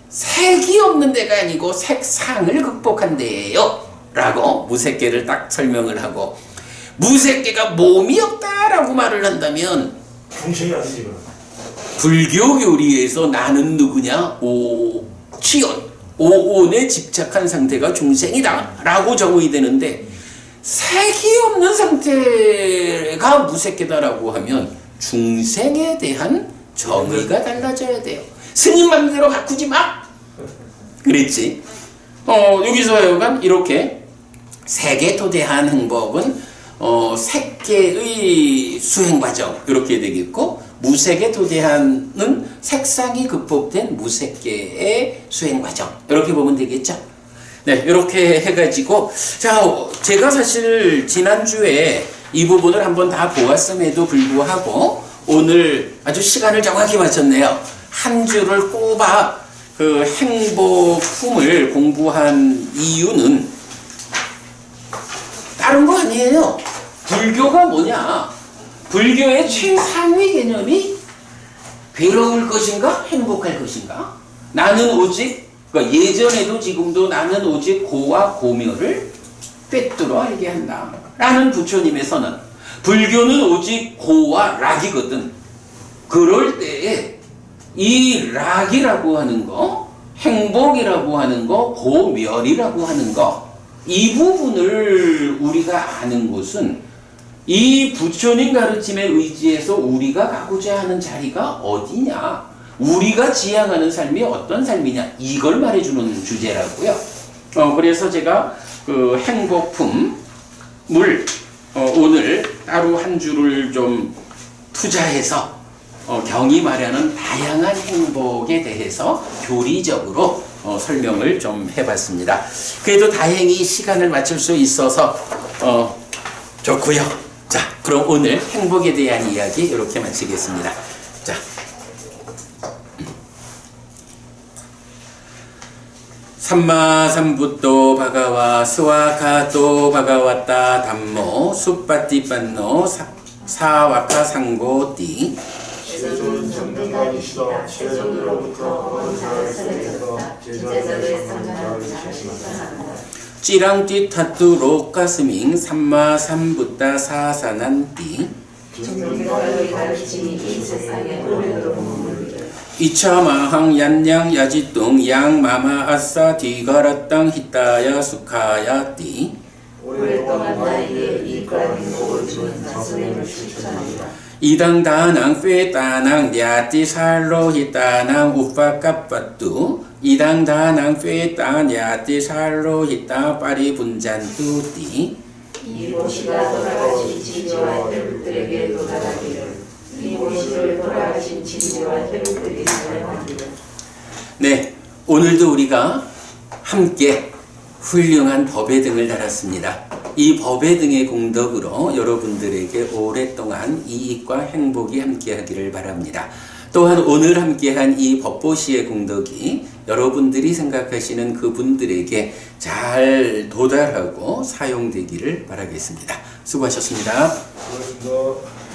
색이 없는 데가 아니고 색상을 극복한 데예요 라고 무색계를 딱 설명을 하고, 무색계가 몸이 없다라고 말을 한다면 중생이 아니지 이거. 불교 교리에서 나는 누구냐? 치온, 오온에 집착한 상태가 중생이다 라고 적용이 되는데, 색이 없는 상태가 무색계다라고 하면 중생에 대한 정의가 달라져야 돼요. 스님 맘대로 바꾸지 마! 그랬지. 여기서 하여간 이렇게 색에 토대한 행복은 색계의 수행 과정, 이렇게 되겠고, 무색에 토대하는 색상이 극복된 무색계의 수행 과정, 이렇게 보면 되겠죠. 네, 이렇게 해가지고, 자, 제가 사실 지난주에 이 부분을 한번 다 보았음에도 불구하고 오늘 아주 시간을 정확히 맞췄네요. 한 주를 꼬박 그 행복품을 공부한 이유는 다른 거 아니에요. 불교가 뭐냐? 불교의 최상위 개념이 괴로울 것인가? 행복할 것인가? 나는 오직, 그러니까 예전에도 지금도 나는 오직 고와 고멸을 꿰뚫어 알게 한다 라는 부처님의 선언. 불교는 오직 고와 락이거든. 그럴 때에 이 락이라고 하는 거, 행복이라고 하는 거, 고멸이라고 하는 거, 이 부분을 우리가 아는 것은 이 부처님 가르침에 의지해서 우리가 가고자 하는 자리가 어디냐, 우리가 지향하는 삶이 어떤 삶이냐, 이걸 말해주는 주제라고요. 그래서 제가 그 행복품을 오늘 따로 한 주를 좀 투자해서 경이 말하는 다양한 행복에 대해서 교리적으로 설명을 좀 해봤습니다. 그래도 다행히 시간을 맞출 수 있어서 좋고요. 자, 그럼 오늘 행복에 대한 이야기 이렇게 마치겠습니다. 자, 삼마삼부토 바가와 스와카토 바가와타 담모 수빠띠빤노 사와카 상고띠. 제존 정등각이시다. 제존으로부터 원사를 설했다. 제존을 성장하는 자신이다. 찌랑띠 타뚜 로가스밍 삼마 삼붓다 사사난띠 정직하게 가르치니 이 세상에 오래도록 머물리라. 이차마항 얀양 야지뚱 양마마 아싸 디가라땅 히타야 수카야띠 오랫동안 나에게 이과 행복을 주는 자선행을 실천하리라. 이당다낭 페따낭 냐띠 살로 히따낭 우파까빠뚜 이당다낭 페따 냐띠 살로 히따 파리 분잔뚜띠 이 모시가 돌아가신 진지와 혈육들에게 도달하기를. 이 모시를 돌아가신 진지와 혈육들이 사용하기를. 네, 오늘도 우리가 함께 훌륭한 법의 등을 달았습니다. 이 법의 등의 공덕으로 여러분들에게 오랫동안 이익과 행복이 함께하기를 바랍니다. 또한 오늘 함께한 이 법보시의 공덕이 여러분들이 생각하시는 그분들에게 잘 도달하고 사용되기를 바라겠습니다. 수고하셨습니다. 고맙습니다.